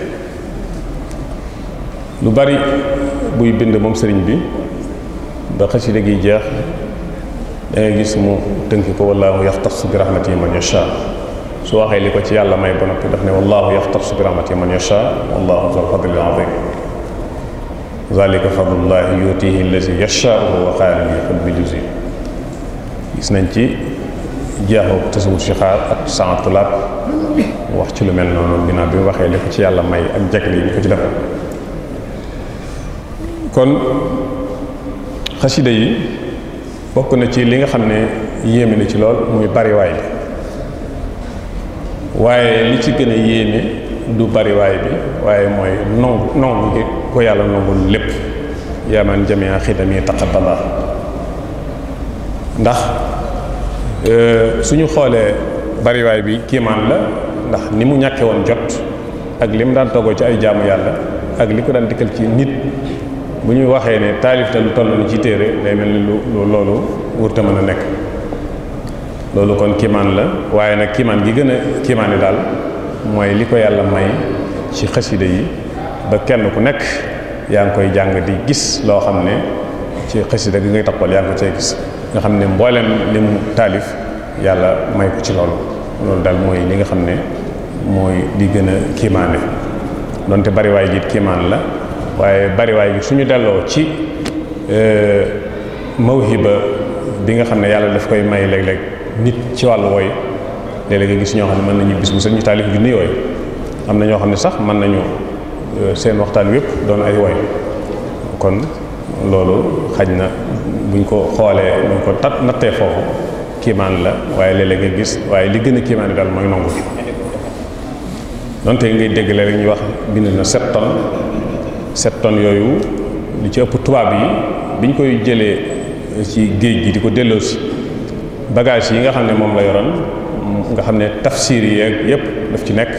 lu bari buy bind moom sëriñ bi ba xasida gi jeex da ngay gis mu tënk ko wallaahu yaxtas bi rahmatihi man yasha su waxee li ko ci yàlla may ba noppi daf ne wallaahu yaxtas bi rahmatihi man yasha wallaahu zul fadlil azim zalika fadlullahi yutihi allazi yashaa'u wa xaalihi xud bi juzi gis nañ ci jeexu tasawut si xaar ak saatulaat wax ci lu mel noonu ginnaaw bi mu waxee li ko ci yàlla may ak jagle yi ñu ko ci defal kon xasida yi bokk na ci li nga xam ne yéeme na ci lool muy bariwaay bi waaye li ci gën a yéeme du bariwaay bi waaye mooy nongu gi ko yàlla nangul lépp yaa man jamia xidami taqabbala ndax suñu xoolee bariwaay bi kiimaan la ndax ni mu ñàkke woon jot ak li mu daan toggoo ci ay jaamu yàlla ak li ko daan dikkal ci nit bu ñu waxee ne taalif na lu toll ni ci téere day mel ni lu loolu wurta mën a nekk loolu kon kiimaan la waaye nag kiimaan gi gën a kiimaane daal mooy li ko yàlla may ci xasida yi ba kenn ku nekk yaa ngi koy jàng di gis loo xam ne ci xasida gi ngay taxawal yaa ngi ko cay gis nga xam ne mboolem li mu taalif yàlla may ko ci loolu daal mooy li nga xam ne mooy di gën a kiimaane donte bariwaay gi kiimaan la waaye bariwaay gi suñu delloo ci mawhiba bi nga xam ne yàlla daf koy may léeg-léeg nit ci wàllu woy léeg-léeg nga gis ñoo xam ne mën nañu bis bu set ñu taalif junni yooyu am na ñoo xam ne sax mën nañu seen waxtaan wépp doon ay woy kon loolu xaj na buñ ko xoolee buñ ko nattee foofu kiimaan la waaye léeg-léeg nga gis waaye li gën a kiimaan daal mooy nangu donte ngay dégg léeg-léeg ñuy wax bind na 7 tonnes 7 tonnes yooyu li ci ëpp tubaab yi biñ koy jëlee ci géej gi di ko delloosi bagage yi nga xam ne moom la yoroon nga xam ne tafsir yi yëpp daf ci nekk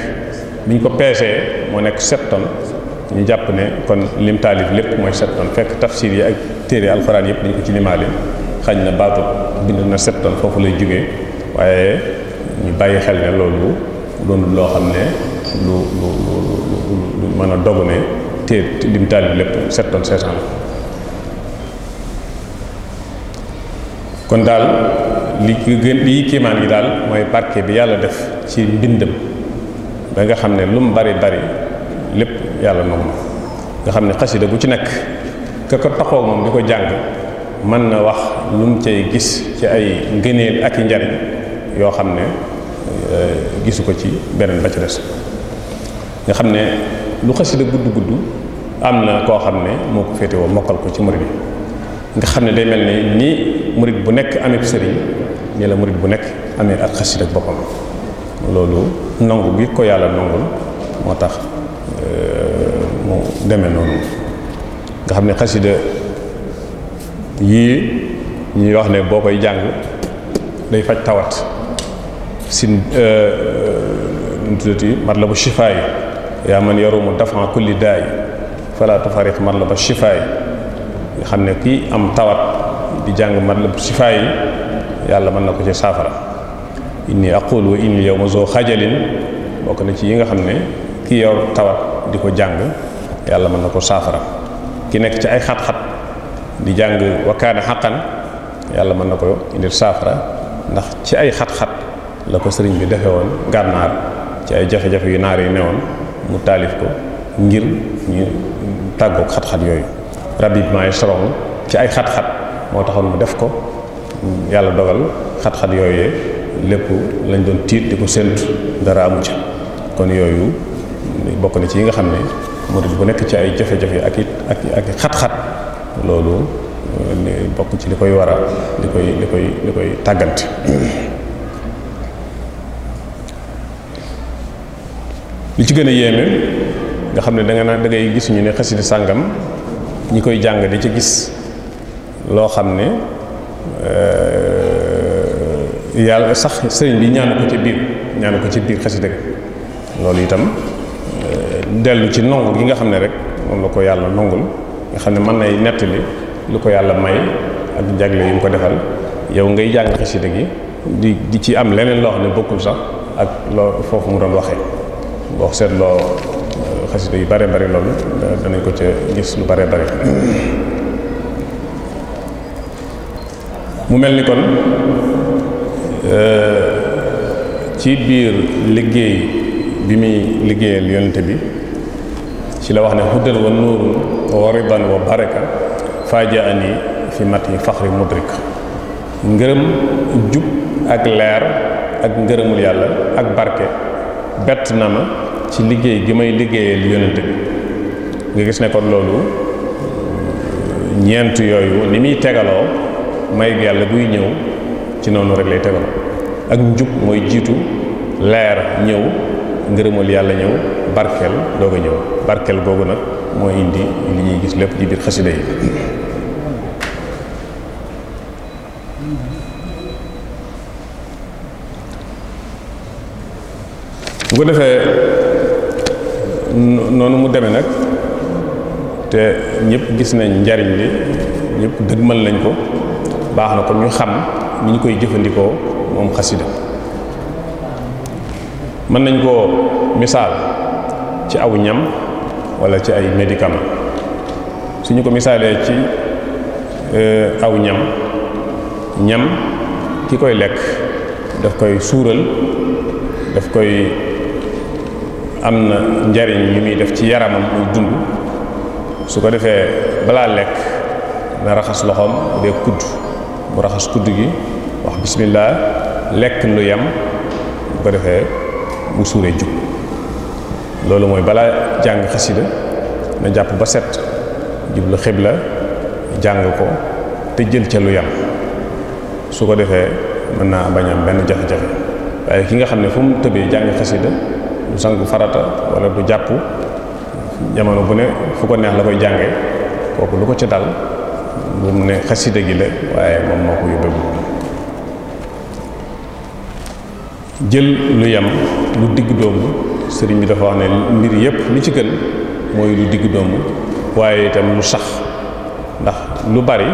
biñ ko peesee moo nekk 7 tonnes ñu jàpp ne kon lim taalif lépp mooy 7 tonnes fekk tafsir yi ak téere alxuraan yëpp dañ ko ci limaale xañ na baatu bind na 7 tonnes foofu lay jógee waaye ñu bàyyi xel ne loolu doonul loo xam ne lu mën a dogu ne te lim taalif lépp 7 tonnes 500 la kon daal li kiimaan gi daal mooy barke bi yàlla def ci mbindam ba nga xam ne lu mu bari lépp yàlla nangu na nga xam ne xasida bu ci nekk ka ko taxoo moom di ko jàng mën na wax lu mu cay gis ci ay ngëneel ak i njariñ yoo xam ne gisu ko ci beneen ba ci des nga xam ne lu xasida gudd am na koo xam ne moo ko féetewoo mokkal ko ci murid yi nga xam ne day mel ne ni murid bu nekk amee sëriñ ni la murid bu nekk amee ak xasida ak boppam loolu nangu gi ko yàlla nangul moo tax mu demee noonu nga xam ne xasida yii ñuy wax ne boo koy jàng day faj tawat sin tuddati matlabu shifaay yaa man yarumu dafa kulli daay fala tafariq matlabu shifaay nga xam ne kii am tawat di jàng matlabu shifaay yàlla mën na ko ci saafara inni aqulu wa inni yawma zoo xajalin bokk na ci yi nga xam ne ki yor tawat di ko jàng yàlla mën na ko saafara ki nekk ci ay xat-xat di jàng wakkaana xaqan yàlla mën na ko indil saafara ndax ci ay xat-xat la ko sëriñ bi defe woon gànnaar ci ay jafe-jafe yu naar yi newoon mu taalif ko ngir ñu tàggoog xat-xat yooyu rabbi bi maay sorong ci ay xat-xat moo taxoon mu def ko yàlla dogal xat-xat yooyee lépp lañ doon tiit di ko séntu dara amu ca kon yooyu bokk na ci yi nga xam ne murid bu nekk ci ay jafe-jafe ak xat-xat loolu bokk ci li koy war a li koy tàggante li ci gën a yéeme nga xam ne da ngay gis ñu ne xasida sàngam ñi koy jàng di ci gis loo xam ne yàlla sax sëriñ bi ñaanu ko ci biir xasida loolu itam dellu ci nongu gi nga xam ne rek moom la ko yàlla nongul nga xam ne mën nay nettali lu ko yàlla may ak jagle yu mu ko defal yow ngay jàng xasida gi di ci am leneen loo xam ne bokkul sax ak loo foofu mu doon waxee boo seetloo xasida yu bare bari loolu danañ ko ca gis lu bare bari mu mel ni kon ci biir liggéey bi muy liggéeyal yonente bi ci la wax ne hudan wa nuurun wa ridan wa baraka fajaani fi mati faxri mudrik ngërëm jub ak leer ak ngërëmul yàlla ak barke bett na ma ci liggéey gi may liggéeyal yonente bi nga gis ne kon loolu ñeent yooyu ni muy tegaloo may yàlla buy ñëw ci noonu rek lay tegaloo ak njub mooy jiitu leer ñëw ngërëmul yàlla ñëw barkeel doog a ñëw barkeel googu nag moo indi li ñuy gis lépp ci biir xasida yi. bu ko defee noonu mu demee nag te ñëpp gis nañ njariñ li ñëpp dëgmal nañ ko baax na ko ñu xam ni ñu koy jëfandikoo moom xasida mën nañ koo misaal ci aw ñam walla ci ay médicament suñu ko misaalee ci aw ñam ki koy lekk daf koy suural daf koy am na njariñ yu muy def ci yaramam muy dund su ko defee balaa lekk na raxas loxoom bu dee kudd mu raxas kudd gi wax bismillah lekk lu yem bu ko defee bu suuree jub loolu mooy balaa jàng xasida na jàpp ba set jublu xibla jàng ko te jël ca lu yem su ko defee mën naa bañ am benn jafe-jafe waaye ki nga xam ne fu mu tëbee jàng xasida du sangu farata wala du jàpp jamono bu ne fu ko neex la koy jànge kooku lu ko ci dal bu mu ne xasida gi la waaye moom moo ko yóbbee bu jël lu yem lu digg doomu sëriñ bi dafa wax ne mbir yépp li ci gën mooy lu digg doomu waaye itam lu sax ndax lu bari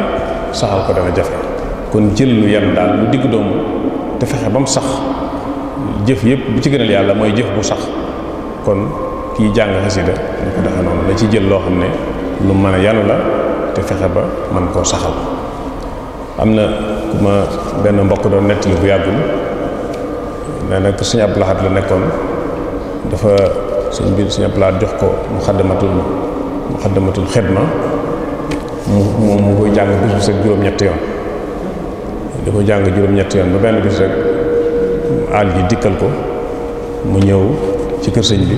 saxal ko dana jafe kon jël lu yem daal lu digg doomu te fexe ba mu sax jëf yépp bu ci gënal yàlla mooy jëf bu sax kon kii jàng xasida na ko defe noonu da ci jël loo xam ne lu mën a yanu la te fexe ba man koo saxal am na ku ma benn mbokk doon nettali bu yàggul nee nag Sëñ Abdou Lahad la nekkoon dafa Sëñ Abdou Lahad jox ko muxaddamatul xidma mu koy jàng bis bu set juróom-ñetti yoon di ko jàng juróom-ñetti yoon ba benn bis rek àll ji dikkal ko mu ñëw ci kër sëñ bi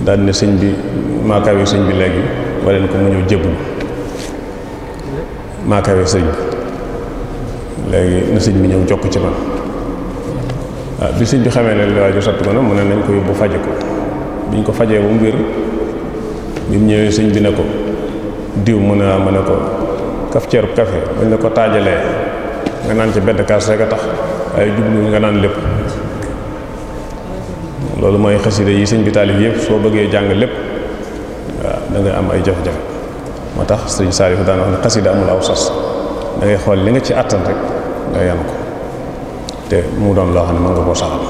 daal ne sëñ bi maakaawe sëñ bi léegi waleen ko mu ñëw jébbalu maakaawe sëñ bi léegi na sëñ bi ñëw jokk ci man bi sëñ bi xamee ne li waaju sotti ko na mu ne nañ ko yóbbu faje ko biñ ko fajee ba mu wér bi mu ñëwee sëñ bi ne ko diw mu ne ko kaf ceerub kafe bañ la ko taajalee nga naan ci bedd kaas rek a tax waaye jublu nga naan lépp loolu mooy xasida yi sëñ bi taalif yëpp soo bëggee jàng lépp waaw da nga am ay jafe-jafe moo tax sëñ Saalifu daan wax ne xasida amul aw sas da ngay xool li nga ci àttan rek nga yan ko te mu doon loo xam ne mën nga koo saxal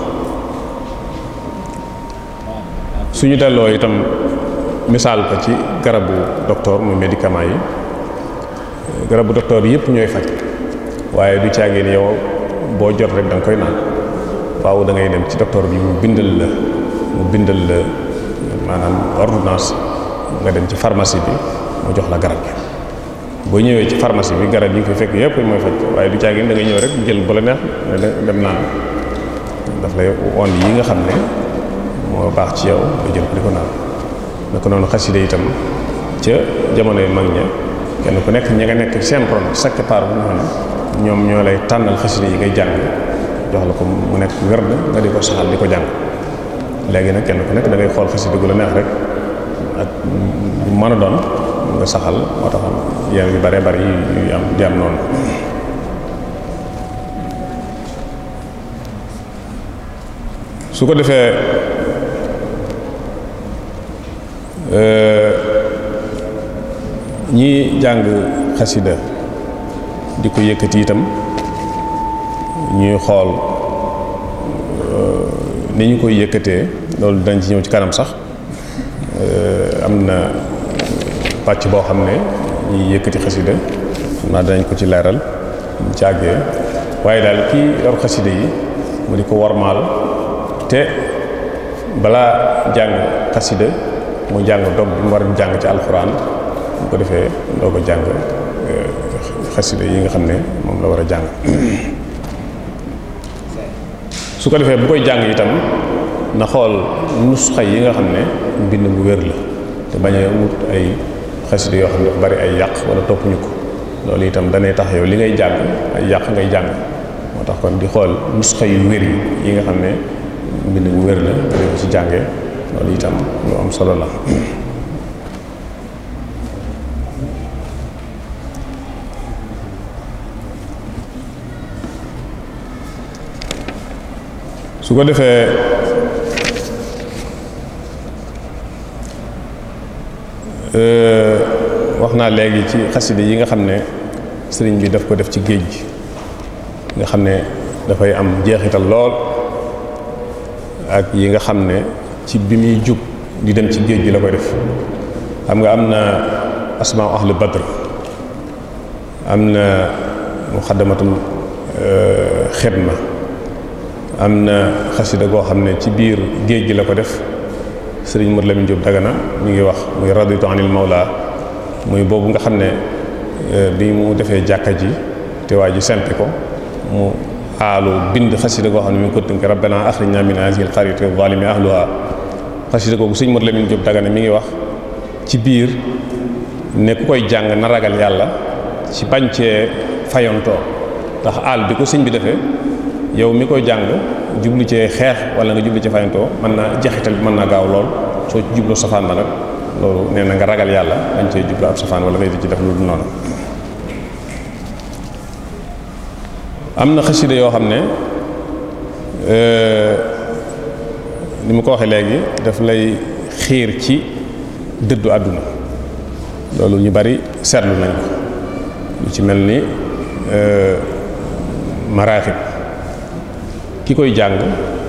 suñu delloo itam misaal ko ci garabu docteur muy médicament yi garabu docteur yi yëpp ñooy faj waaye du caagee ni yow boo jot rek da nga koy naan faaw da ngay dem ci docteur bi mu bindal la maanaam ordonnance nga dem ci pharmacie bi mu jox la garab gi boo ñëwee ci pharmacie bi garab yi nga koy fekk yëpp mooy faj waaye du caagee da ngay ñëw rek jël bu la neex dem naan daf lay won yi nga xam ne moo baax ci yow nga jël ko di ko naan naka noonu xasida itam ca jamono yu mag ña kenn ku nekk ña nga nekk seen ron chaque part bu nga xam ne ñoom ñoo lay tànnal xasida yi ngay jàng jox la ko mu nekk werd nga di ko saxal di ko jàng léegi nag kenn ku nekk da ngay xool xasida gu la neex rek ak mën a doon nga saxal moo tax yenn yu bare bari yu am di am noonu su ko defee ñi jàng xasida di ko yëkkati itam ñuy xool ni ñu koy yëkkatee loolu dañ ci ñëw ci kanam sax am na pàcc boo xam ne ñuy yëkkati xasida xam naa danañ ko ci leeral ñu ci àggee waaye daal kii yor xasida yi mu di ko warmaal te balaa jàng xasida mu jàng dog bi mu war a jàng ci alxuraan bu ko defee doo ko jàng xasida yi nga xam ne moom la war a jàng su ko defee bu koy jàng itam na xool nusxa yi nga xam ne mbind mu wér la te bañ a wut ay xasida yoo xam ne dafa bari ay yàq wala toppuñu ko loolu itam danay tax yow li ngay jàng ay yàq ngay jàng moo tax kon di xool nusxa yu wér yi nga xam ne mbind mu wér la nga di ko ci jàngee loolu itam lu am solo la su ko defee wax naa léegi ci xasida yi nga xam ne sëriñ bi daf ko def ci géej gi nga xam ne dafay am jeexital lool ak yi nga xam ne ci bi muy jub di dem ci géej gi la koy def. xam nga am na asmaa ahlu badr, am na muxaddamatul xidma, am na xasida goo xam ne ci biir géej gi la ko def. sëriñ Modou Lamine Diop Dagana mi ngi wax muy raditu anil mawla, muy boobu nga xam ne bi mu defee jàkka ji te waa ji sempi ko mu aalu bind xasida goo xam ne mi ngi ko tënk rabbana axrijna min hazihi alqaryati zalimi ahluha. xasida googu sëriñ Modou Lamine Diop Dagana mi ngi wax ci biir ne ku koy jàng na ragal yàlla ci bañ cee fayontoo, ndax aal bi ko sëñ bi defee yow mi koy jàng jublu cee xeex wala nga jublu ci fayantoo mën naa jeexital bi mën naa gaaw lool. soo ci jublu safaan ba nag loolu nee na nga ragal yàlla dañ cee jublu ab safaan wala ngay di ci def lu dul noonu. am na xasida yoo xam ne ni mu ko waxee léegi daf lay xiir ci dëddu àdduna, loolu ñu bari seetlu nañ ko. lu ci mel ni maraaxib, ki koy jàng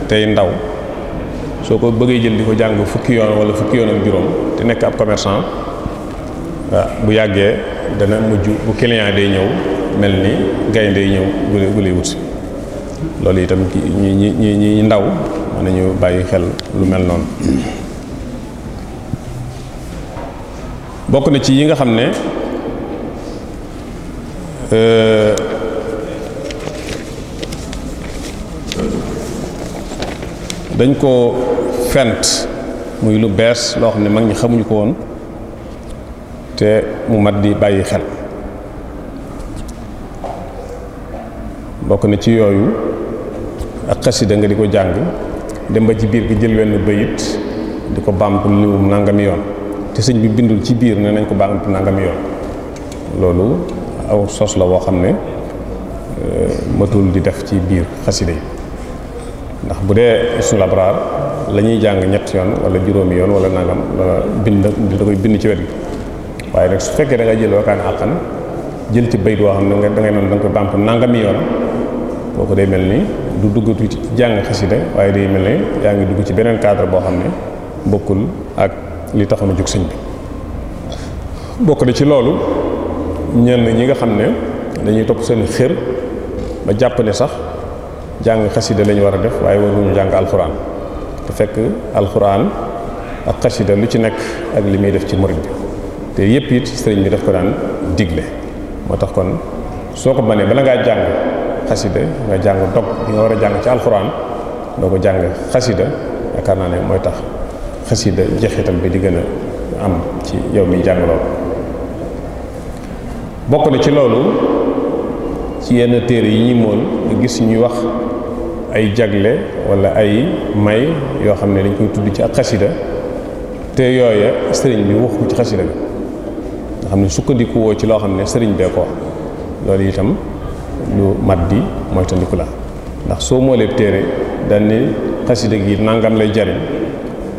tey ndaw soo ko bëggee jël di ko jàng fukki yoon wala fukki yoon ak juróom te nekk ab commerçant, bu yàggee dana mujj bu client day ñëw mel ni gaynde day ñëw bu lay wut. loolu itam ñi ndaw mën nañu bàyyi xel lu mel noonu. bokk na ci yi nga xam ne dañ ko fent muy lu bees loo xam ne mag ñi xamuñu ko woon te mu mat di bàyyi xel. bokk na ci yooyu ak xasida nga di ko jàng dem ba ci biir gi jël wenn bayit di ko bàmtu liwum nangami yoon te sëñ bi bindul ci biir ne nañ ko bàmtu nangami yoon. loolu aw sos la woo xam ne matul di def ci biir xasida yi, ndax bu dee Hisnul Abraar la ñuy jàng ñett yoon wala juróomi yoon wala nangam bind da koy bind ci wet gi. waaye nag su fekkee da nga jël wakaan àqan jël ci bayit woo xam ne da ngay noonu da nga koy bàmtu nangami yoon, boo ko day mel ni du duggatu ci jàng xasida waaye day mel ni yaa ngi dugg ci beneen cadre boo xam ne bokkul ak li taxoon a jóg sëñ bi. bokk na ci loolu ñenn ñi nga xam ne dañuy topp seen xër ba jàpp ne sax jàng xasida lañu war a def waaye waruñu jàng alxuraan, te fekk alxuraan ak xasida lu ci nekk ak li muy def ci murid bi te yépp it sëriñ bi daf ko daan digle. moo tax kon soo ko mënee bala ngaa jàng xasida nga jàng dog bi nga war a jàng ci alxuraan doo ko jàng xasida, yaakaar naa ne mooy tax xasida jeexital bi di gën a am ci yow mi jàng loolu. bokk na ci loolu ci yenn téere yi ñuy mool nga gis ñuy wax ay jagle wala ay may yoo xam ne dañ koy tudd ci ak xasida te yooya sëriñ bi wax ko ci xasida bi nga xam ne sukkandiku woo ci loo xam ne sëriñ bee ko wax. loolu itam lu mat di mooy tandiku la, ndax soo mooleeb téere dañ ne xasida gi nangam lay jariñ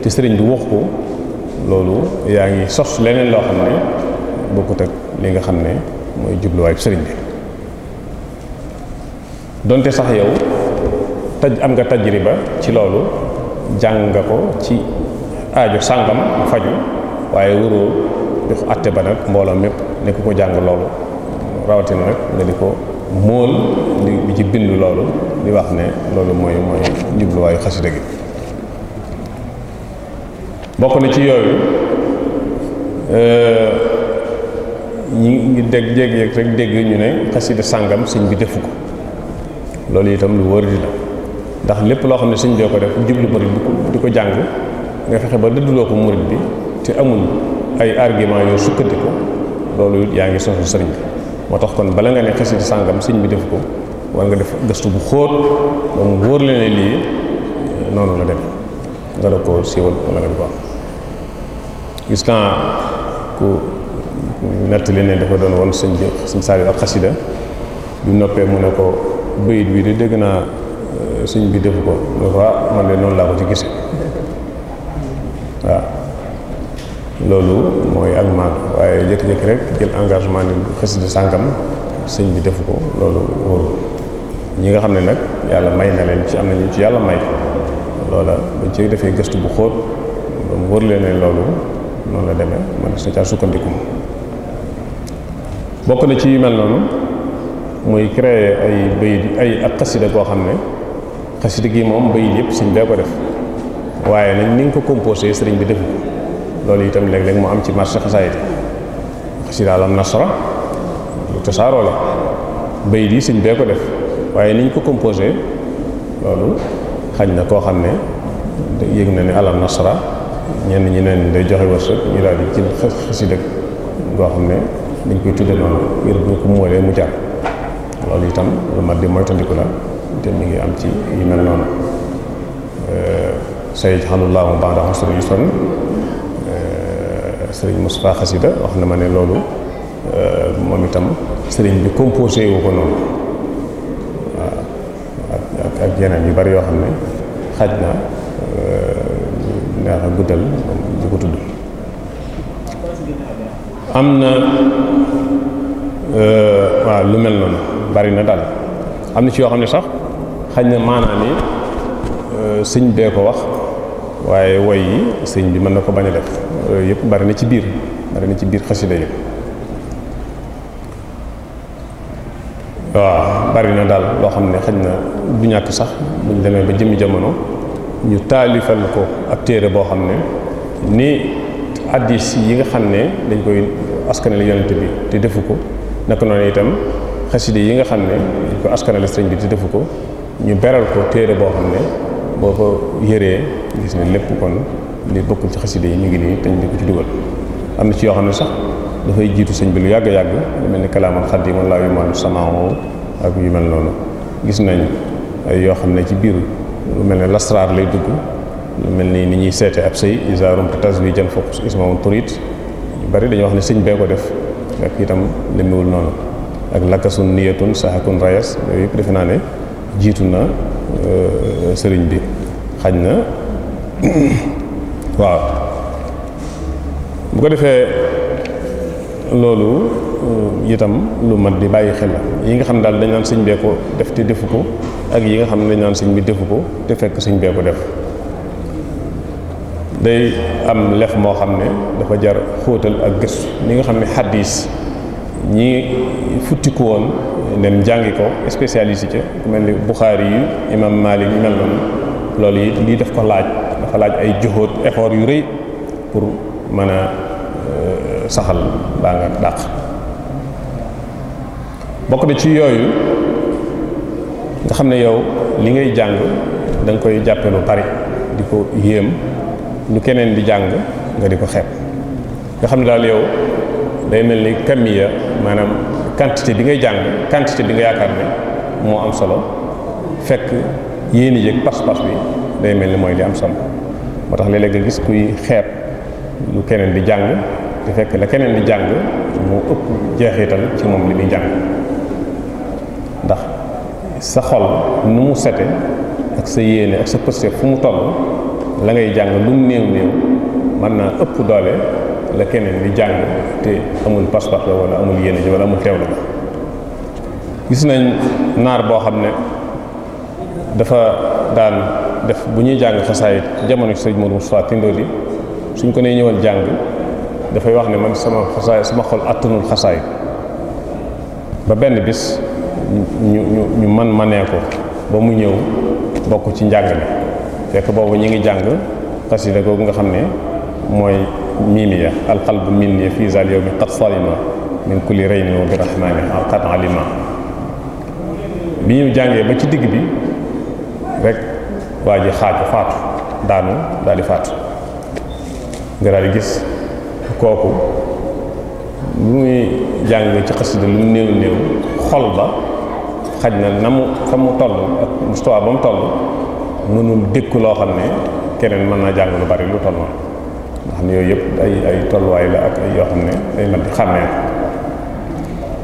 te sëriñ bi wax ko, loolu yaa ngi sos leneen loo xam ne bokkut ak li nga xam ne mooy jubluwaay sëriñ bi. donte sax yow am nga tajriba ci loolu, jàng nga ko ci aajo sàngam faju, waaye waroo def atte ba nag mbooloo mépp ne ku ko jàng loolu rawatina nag nga di ko móol di ci bind loolu di wax ne loolu mooy jubluwaayu xasida gi. bokk na ci yooyu ñi ngi dégg rek dégg ñu ne xasida sàngam sëñ bi defu ko, loolu itam lu wër di la, ndax lépp loo xam ne sëñ bee ko def jublu murid di ko jàng nga fexe ba dëdduloo ko murid bi te amul ay argument yoo sukkandiku, loolu yaa ngi sosu sëriñ bi. moo tax kon bala nga ne xasida sàngam sëñ bi def ko war nga def gëstu bu xóot ba mu wóor la ne lii noonu la dem nga la ko siiwal wala nga di ko am. gis naa ku nettali ne dafa doon woon sëñ Saaliw ak xasida bi noppee mu ne ko bayit bi de dégg naa sëñ bi defu ko mu ko man de noonu laa ko ci gise waaw loolu mooy ak maag waaye jékki-jékki rek jël engagement ni xasida sàngam sëñ bi defu ko loolu wóoru ñi nga xam ne nag yàlla may na leen ci am nañu ci yàlla may loola bañ ci defee gëstu bu xóot ba mu wóor leen ne loolu noonu la demee man sa caa sukkandiku bokk na ci yu mel noonu muy créer ay bayit ay ak xasida koo xam ne xasida gi moom bayit yëpp sëñ bee ko def waaye nag ni nga ko composé sëriñ bi defu ko loolu itam léeg-léeg mu am ci marché xasaayid xasida Alam Nasra lu tasaaroo la bayit yi sëñ bee ko def waaye ni ñu ko composé loolu xañ na koo xam ne yëg na ne Alam Nasra ñenn ñi neen day joxe wërsëg ñu daal di jël xasida goo xam ne dañ koy tudde noonu ngir bu ko moolee mu jar loolu itam lu mat di moytandiku la te mi ngi am ci yu mel noonu sayaj'alullaahu ba'da usrin yusran sëriñ Moustapha Xasida wax na ma ne loolu moom itam sëriñ bi composé wu ko noonu waaw ak yeneen yu bari yoo xam ne xaj na neex a guddal di ko tudd am na waaw lu mel noonu bari na daal am na ci yoo xam ne sax xaj na maanaam ni sëñ bee ko wax waaye woy yi sëñ bi mën na ko bañ a def yooyu yëpp bari na ci biir xasida yi waaw bari na daal loo xam ne xaj na du ñàkk sax buñ demee ba jëmmi jamono ñu taalifal ko ab téere boo xam ne ni hadiis yi nga xam ne dañ koy askanale yonent bi te defu ko naka noonu itam xasida yi nga xam ne dañ ko askanale sëriñ bi te defu ko ñu beral ko téere boo xam ne boo ko yëree gis ne lépp kon li bokkul ci xasida yi ñu ngi nii te ñu di ko ci dugal am na ci yoo xam ne sax dafay jiitu sëñ bi lu yàgg-yàgg lu mel ni kalaamal xaddim wala yu man samao ak yu mel noonu gis nañ ay yoo xam ne ci biir lu mel ne lasraar lay dugg lu mel ni ñuy seete ab sëy isaarum te tas bi jën fokk ismaun turit yu bari dañuy wax ne sëñ bee ko def ak itam lemiwul noonu ak lakkasun niyatun saxakun rayas yooyu yëpp defe naa ne jiitu na sëriñ bi xaj na waaw bu ko defee loolu itam lu mat di bàyyi xel la yi nga xam ne daal dañ naan sëñ bee ko def te defu ko ak yi nga xam ne dañ naan sëñ bi defu ko te fekk sëñ bee ko def day am lef moo xam ne dafa jar xóotal ak gëstu ni nga xam ne xaddiis ñi futtiku woon dem jàngi ko spécialisé ca ku mel ni Buxaari yi imam Malik yi mel noonu loolu it lii daf ko laaj dafa laaj ay joxóot effort yu rëy pour mën a saxal baa nga dàq bokk na ci yooyu nga xam ne yow li ngay jàng da nga koy jàppe lu bari di ko yéem lu keneen di jàng nga di ko xeeb nga xam ne daal yow day mel ni kamiya maanaam quantité bi ngay jàng quantité bi nga yaakaar ne moo am solo fekk yéeni jëg pas-pas bi day mel ni mooy li am solo moo tax léeg-léeg nga gis kuy xeeb lu keneen di jàng te fekk la keneen di jàng moo ëpp jeexital ci moom li muy jàng ndax sa xol nu mu sete ak sa yéene ak sa pëste fu mu toll la ngay jàng lu mu néew néew mën naa ëpp doole la keneen di jàng te amul pas-pas la wala amul yéene ji wala amul teewlu la gis nañ naar boo xam ne dafa daan def bu ñuy jàng xasaayit jamono sëñ Modou Moustapha Tindodi suñ ko nee ñëwal jàng dafay wax ne man sama xol attanul xasaayit ba benn bis ñu man manee ko ba mu ñëw bokk ci njàng mi fekk boobu ñi ngi jàng xasida googu nga xam ne mooy miimiya alqalbu minni fi zal yawmi qad salima min kulli rayni wa bi rahmani qad alima bi ñu jàngee ba ci digg bi rek waa ji xaaju faatu daanu daal di faatu nga daal di gis kooku lu muy jàng ci xasida lu mu néew néew xol ba xaj na mu fa mu toll ak mustawa ba mu toll mënul dékku loo xam ne keneen mën naa jàng lu bari lu toll noonu nga xam ne yooyu yëpp ay tolluwaay la ak ay yoo xam ne day mat di xàmmee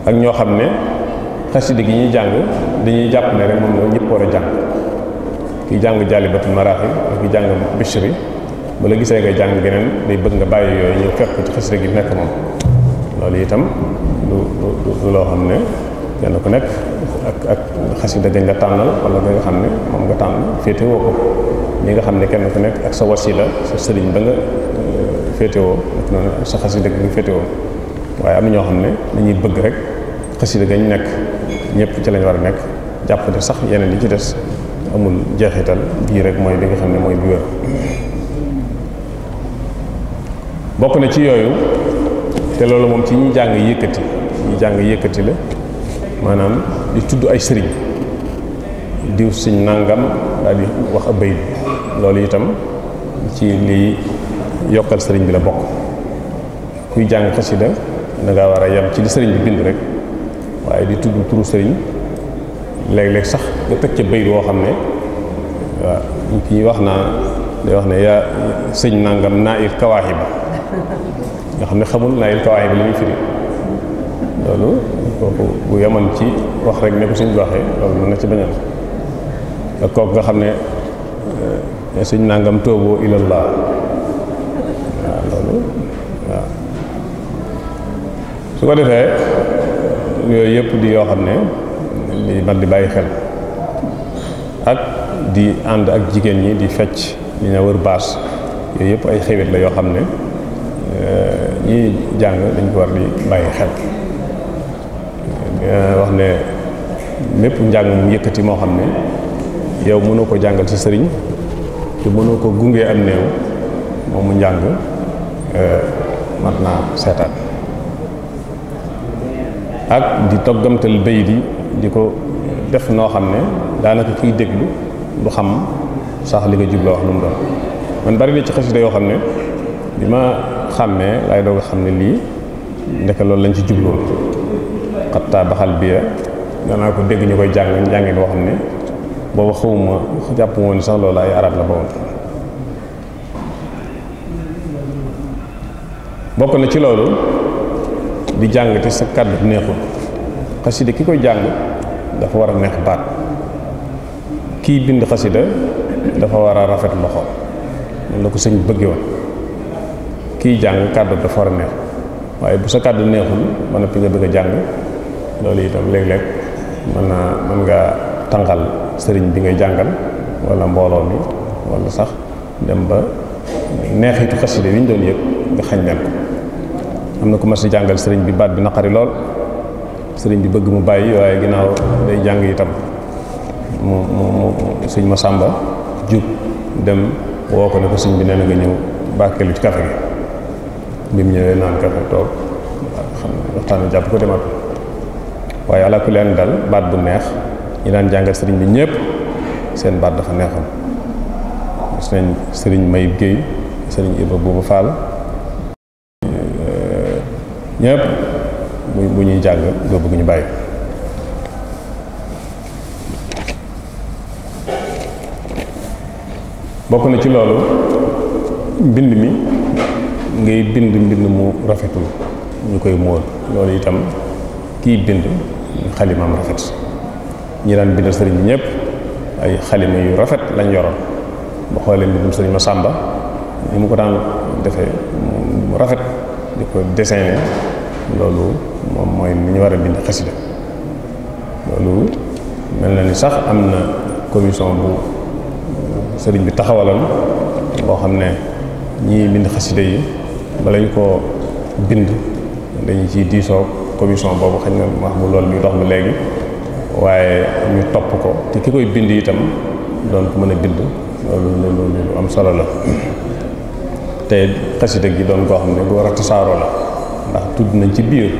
ak ñoo xam ne xasida gi ñuy jàng dañuy jàpp ne rek moom la ñëpp war a jàng ki jàng Jaalibatul Maraaxib ak ki jàng Bichri bu la gisee nga jàng geneen day bëgg nga bàyyi yooyu ñu fekk ci xasida gi nekk moom loolu itam du loo xam ne kenn ku nekk ak xasida gañ nga tànnal wala nga xam ne moom nga tànn féetewoo ko ñi nga xam ne kenn ku nekk ak sa wasila sa sëriñ ba nga féetewoo ak noonu sa xasida gi nga féetewoo waaye am na ñoo xam ne dañuy bëgg rek xasida gañ nekk ñëpp ci lañ war a nekk jàpp ne sax yeneen yi ci des amul jeexital bii rek mooy bi nga xam ne mooy bi wér bokk na ci yooyu te loolu moom ci ñi jàng yëkkati la maanaam di tudd ay sëriñ diw sëñ nangam daal di wax ab bayit loolu itam ci lii yokkal sëriñ bi la bokk kuy jàng xasida da ngaa war a yem ci li sëriñ bi bind rek waaye di tudd turu sëriñ léeg-léeg sax nga tëj ca bayit woo xam ne waaw kii wax naa day wax ne yaa sëñ nangam naa il kawaaxiba nga xam ne xamul naa il kawaaxiba li muy firi loolu kooku bu yemoon ci wax rek ne ko sëñ bi waxee loolu mën na ci bañal ak kooku nga xam ne sëñ nangam tooboo ilallah waaw loolu waaw su ko defee yooyu yëpp di yoo xam ne di man di bàyyi xel ak di ànd ak jigéen ñi di fecc li ñu wër baas yooyu yëpp ay xewet la yoo xam ne ñi jàng dañ ko war di bàyyi xel wax ne mépp njàng mu yëkkati moo xam ne yow mënoo ko jàngal sa sëriñ te mënoo ko gungee am néew moom mu njàng mat naa seetaat ak di toggamtal bay di ko def noo xam ne daanaka kiy déglu du xam sax li nga jubloo wax lu mu doon man bari na ci xasida yoo xam ne bi ma xàmmee laay doog a xam ne lii ndeke loolu lañ ci jubloon xattaa baxal biya danaa ko dégg ñu koy jàng njàngin boo xam ne booba xawuma jàpp woon sax loolu ay arab la ba woon bokk na ci loolu di jàng te sa kàddu neexul xasida ki koy jàng dafa war a neex baat kii bind xasida dafa war a rafet loxo noonu la ko sëñ bëggee woon kii jàng kàddu dafa war a neex waaye bu sa kàddu neexul ba noppi nga bëgg a jàng loolu itam léeg-léeg mën nga tànqal sëriñ bi ngay jàngal wala mbooloo mi wala sax dem ba neexitu xasida yi ñu doon yëg nga xañ leen ko am na ku mas di jàngal sëriñ bi baat bi naqari lool sëriñ bi bëgg mu bàyyi waaye ginnaaw day jàng itam mu sëñ ma sàmba jub dem woo ko ne ko sëñ bi nee na nga ñëw bàkkeelu ci kafe gi bi mu ñëwee naan kafe toog xam ne waxtaan jàpp ko demat waaye ala kulli an dal baat bu neex ñi daan jàngal sëriñ bi ñëpp seen baat dafa neexoon gis nañ sëriñ Mayib Guèye sëriñ Ibra Bouba Fall ñëpp bu ñuy jàng doo bëgg ñu bàyyi bokk na ci loolu mbind mi ngay bind mu rafetul ñu koy móol loolu itam kiy bind xalimaam rafet ñi daan bindal sëriñ bi ñëpp ay xalima yu rafet lañ yoroon ba xoolee mbindum sëriñ ma sàmba ni mu ko daan defee mu rafet di ko dessiné loolu moom mooy ni ñu war a bind xasida loolu mel na ni sax am na commission bu sëriñ bi taxawaloon boo xam ne ñii bind xasida yi bala ñu ko bind dañu ciy diisoo commission boobu xañ na wax bu loolu mi dox na léegi waaye ñu topp ko te ki koy bind itam doon ko mën a bind loolu lu am solo la te xasida gi doon koo xam ne bu war a tasaaroo la ndax tudd nañ ci biir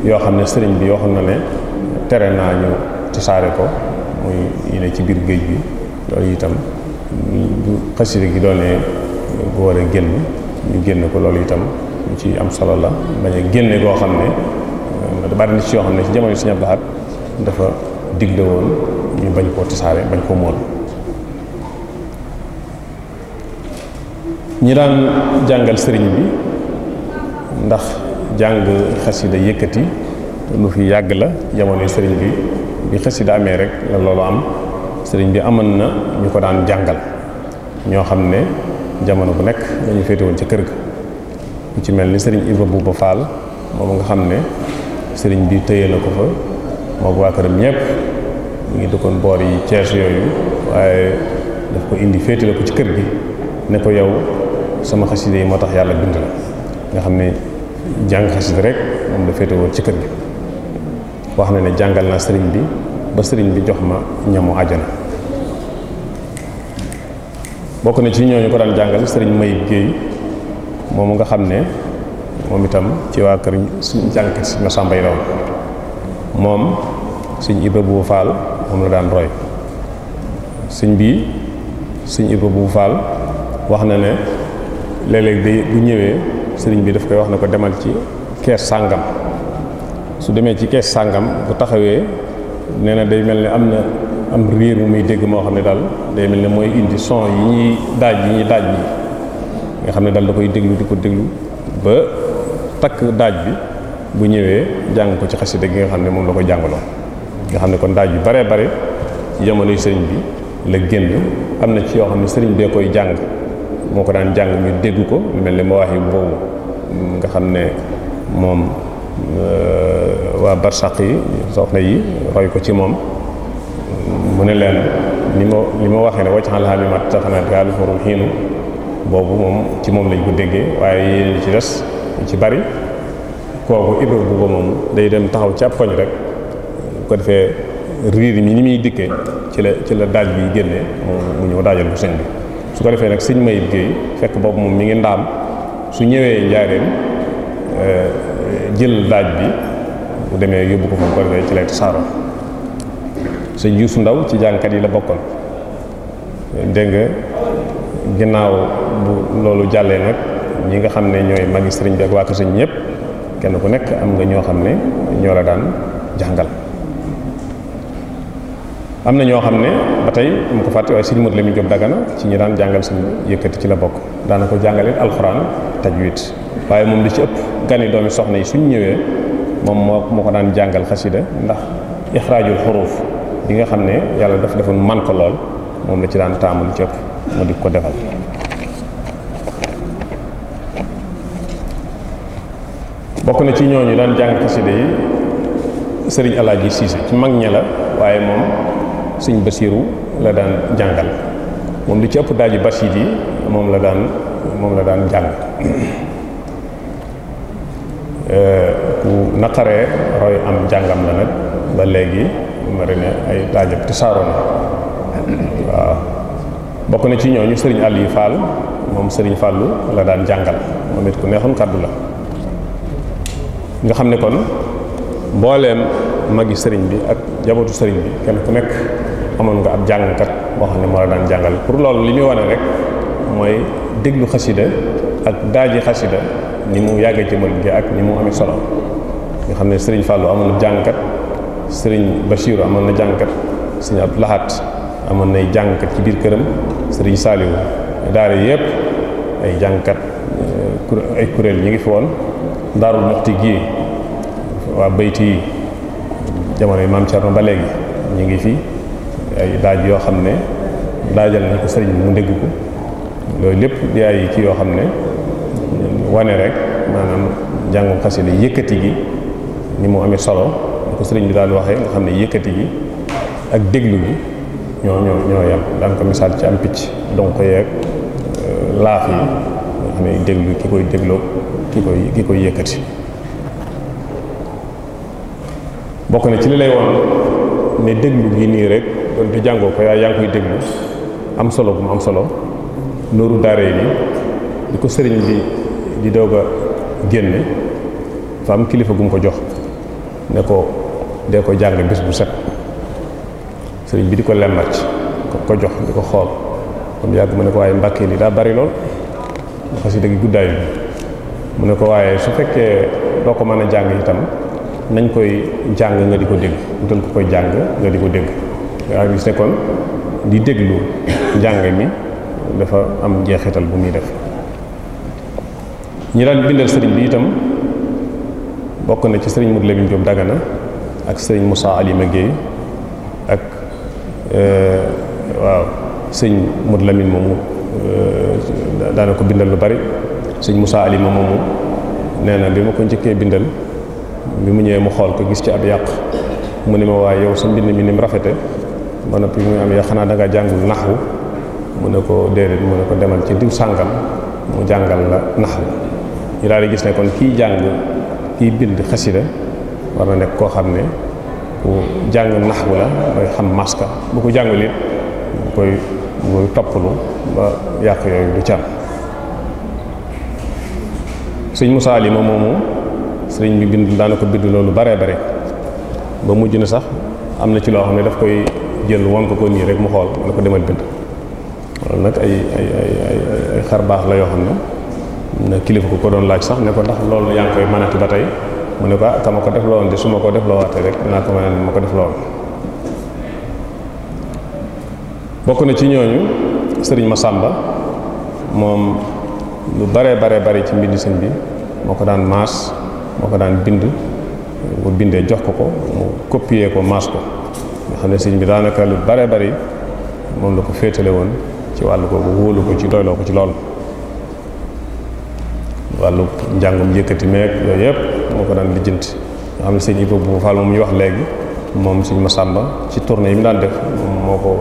yoo xam ne sëriñ bi waxoon na ne tere naa ñu tasaare ko muy yi ne ci biir géej gi loolu itam bu xasida gi doonee bu war a génn ñu génn ko loolu itam ñu ci am solo la bañ a génne koo xam ne bari na ci yoo xam ne ci jamono Sëriñ Abdou Lahad dafa digle woon ñu bañ koo tasaare bañ koo mool ñi daan jàngal sëriñ bi ndax jàng xasida yëkkati lu fi yàgg la jamono sëriñ bi xasida amee rek la loolu am sëriñ bi amoon na ñu ko daan jàngal ñoo xam ne jamono bu nekk dañu féete woon ci kër ga ku ci mel ni sëriñ Ibra Buuba Faal moom nga xam ne sëriñ bi tëye na ko fa moo waa këram ñëpp mu ngi dëkkoon boor yi Cees yooyu waaye daf ko indi féetale ko ci kër gi ne ko yow sama xasida yi moo tax yàlla bind la nga xam ne jàng xasida rek moom la féete woon ci kër gi wax na ne jàngal naa sëriñ bi ba sëriñ bi jox ma ñamu àjjana. bokk na ci ñooñu ko daan jàngal sëriñ Mayib Géey moom nga xam ne moom itam ci waa kër suñu jàngkat si Masamba Raw moom sëñ Ibra Buuba Faal moom la daan roy sëñ Ibra Buuba Faal wax na ne léeg-léeg day bu ñëwee sëriñ bi daf koy wax ne ko demal ci kees sàngam su demee ci kees sàngam bu taxawee nee na day mel ne am riir mu muy dégg moo xam ne daal day mel ne mooy indi son yi ñuy daaj bi nga xam ne daal da koy déglu di ko déglu ba takk daaj bi bu ñëwee jàng ko ci xasida gi nga xam ne moom la ko jàngaloo nga xam ne kon daaj yu baree bare ci jamonoy sëriñ bi la génn am na ci yoo xam ne sëriñ bee koy jàng moo ko daan jàng ñu dégg ko lu mel ne Mawaahibu boobu nga xam ne moom waa barsàq yi soxna yi roy ko ci moom mu ne leen li ma waxee ne waccaxal xaal yi mat taxanaat gaal forum xiinu boobu moom ci moom lañ ko déggee waaye yéen ci des ci bari kooku Ibra Buuba moom day dem taxaw ci ab koñ rek ko defee riir mi ni muy dikkee ci la daaj bi génnee mu ñëw daajal ko sëñ bi su ko defee nag sëñ Mayib Géey fekk boobu moom mi ngi ndaam su ñëwee njaareem jël daaj bi bu demee yóbbu ko fa mu ko defee ci lay tasaaroo sëñ Yuusu Ndaw ci jàngkat yi la bokkoon dégg nga ginnaaw bu loolu jàllee nag ñi nga xam ne ñooy magi sëriñ bi ak waa kër sëñ ñëpp kenn ku nekk am nga ñoo xam ne ñoo la daan jàngal am na ñoo xam ne ba tey mu ko fàtte waaye sëñ Modou Lamine Diop Dagana ci ñi daan jàngal sëñ yëkkati ci la bokk daana ko jàngalee alxuraan tajwid waaye moom li ci ëpp gani doomi soxna yi suñ ñëwee moom moo ko daan jàngal xasida ndax ixraajul xuruuf bi nga xam ne yàlla dafa defoon man ko lool moom la ci daan taamu li ci ëpp mu di ko defal bokk na ci ñooñu daan jàng xasida yi sëriñ Alaaji Siise ci mag ña la waaye moom sëñ Basiiru la daan jàngal moom li ci ëpp daaji basiit yi moom la daan jàng ku naqaree roy am jàngam la nag ba léegi mari ne ay daajab te saaro na waaw bokk na ci ñooñu sëriñ Aliou Fall moom sëriñ Fallu la daan jàngal moom it ku neexoon kàddu la nga xam ne kon mbooleem magi sëriñ bi ak jabootu sëriñ bi kenn ku nekk amoon nga ab jàngkat boo xam ne moo la daan jàngal pour loolu li muy wane rek mooy déglu xasida ak daaji xasida ni mu yàggee ci murid gi ak ni mu amee solo nga xam ne sëriñ Fallou amoon na jàngkat sëriñ Bachiru amoon na jàngkat sëriñ Abdou Lahat amoon nay jàngkat ci biir këram sëriñ Saliou daara yëpp ay jàngkat ay kuréel ñi ngi fi woon Daarul Muxti gii waa bayti yi jamono yi maam Cerno ba léegi ñu ngi fi ay daaj yoo xam ne daajal nañ ko sëriñ mu dégg ko loolu lépp di ay ci yoo xam ne wane rek maanaam jàngum xasida yëkkati gi ni mu amee solo ni ko sëriñ bi daal waxee nga xam ne yëkkati gi ak déglu gi ñoo yem daan ko misaal ci am picc donc yeeg laaf yi nga xam ne déglu ki koy dégloo ki koy yëkkati bokk na ci li lay woon ne déglu gi nii rek doon te jàngoo ko yaa ngi koy déglu am solo bu mu am solo nooru daaree ni di ko sëriñ bi di doog a génne fa am kilifa gu mu ko jox ne ko dee ko jàng bés bu set sëriñ bi di ko lemmat ko jox di ko xool comme yàgg mu ne ko waaye mbàkkee li daa bari lool xasida gi guddaay bi mu ne ko waaye su fekkee doo ko mën a jàng itam nañ koy jàng nga di ko dégg utal ko koy jàng nga di ko dégg nga gis ne kon di déglu njàng mi dafa am jeexital bu muy def ñi daan bindal sëriñ bi itam bokk na ci sëriñ Modou Lamine Diop Dagana ak sëriñ Moussa Alima Guèye ak waaw sëñ Modou Lamine moomu daana ko bindal lu bari. sëñ Moussa Alima moomu nee na bi ma ko njëkkee bindal bi mu ñëwee mu xool ko gis ci ab yàq mu ne ma waaye yow sa mbind mi ni mu rafete ba noppi muy am ya xanaa da nga jàngul naxwu mu ne ko déedéet mu ne ko demal ci diw sàngam mu jàngal la naxwu ñu daal di gis ne kon kiy jàng kiy bind xasida war na nekk koo xam ne ku jàng naxwu la mooy xam maska bu ko jàngul it bu koy toppalu ba yàq yooyu du ci am. sëñ Moussa Alima moomu sëriñ bi bind daana ko bind loolu baree bare ba mujj na sax am na ci loo xam ne daf koy jël won ko nii rek mu xool mu ne ko demal bind loolu nag ay xar baax la yoo xam ne kilifa ko doon laaj sax ne ko ndax loolu yaa ngi koy mënati ba tey mu ne ko kama ko def loon de su ma ko def loo waatee rek dinaa ko mën a ma ko def loon. bokk na ci ñooñu sëriñ Massamba moom lu bare ci mbindi sëñ bi moo ko daan maas moo ko daan bind bu bindee jox ko mu copier ko maas ko nga xam ne sëñ bi daanaka lu bare moom la ko féetale woon ci wàllu ko wóolu ko ci doyloo ko ci lool wàllu njàngum yëkkati meeg yooyu yëpp moo ko daan lijjanti nga xam ne sëñ Ibou bu Fall moom ñu wax léegi moom sëñ Massamba ci tournée yi mu daan def moo ko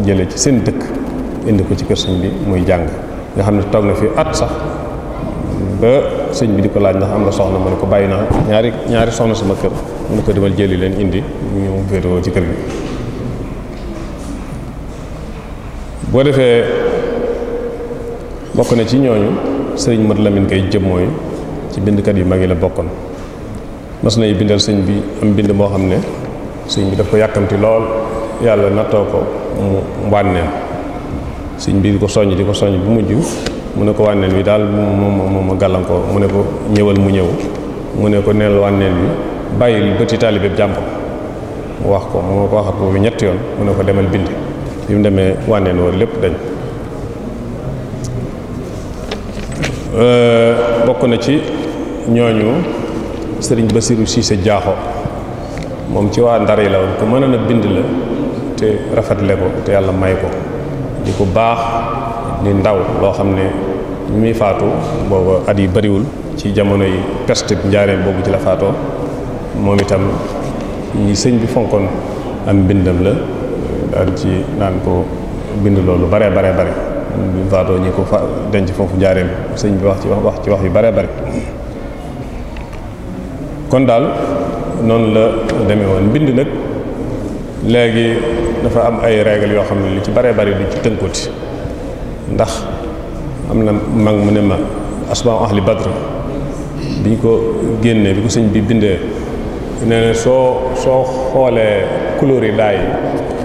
jëlee ci seen dëkk indi ko ci kër sëñ bi muy jàng nga xam ne toog na fi at sax ba sëñ bi di ko laaj ndax am nga soxna mu ne ko bàyyi naa ñaari soxna sama kër mu ne ko demal jëli leen indi ñu féetewoo ci kër gi. boo defee bokk na ci ñooñu sëriñ Modou Lamine Gueye jëm mooy ci bindkat yu mag yi la bokkoon mas nañu bindal sëñ bi am bind moo xam ne sëñ bi daf ko yàkkamti lool yàlla nattoo ko mu wànneen sëñ bi di ko soññ bu mujj mu ne ko wànneen wi daal mu gàllankoor mu ne ko ñëwal mu ñëw mu ne ko neel wànneen wi bàyyil bëti taalibe jàmbur mu wax ko mu ko waxat boobu ñetti yoon mu ne ko demal bind bi mu demee wànneen woon lépp dañ. bokk na ci ñooñu sëriñ Bassirou Cissé Diakho moom ci waa Ndar yi la woon ku mën na bind la te rafetle ko te yàlla may ko di ko baax di ndaw loo xam ne ñu muy faatu booba at yi bariwul ci jamono yi peste njaareem boobu ci la faatoo moom itam ñi sëñ bi fonkoon am mbindam la daan ci naan ko bind loolu bare bi faatoo ñi ko denc foofu njaareem sëñ bi wax ci wax yu bare kon daal noonu la demee woon mbind nag léegi dafa am ay règles yoo xam ne li ci bare du ci tënkuti ndax am na mag mu ne ma asmaa ahli badr biñ ko génnee bi ko sëñ bi bindee nee na soo xoolee couleur yi daay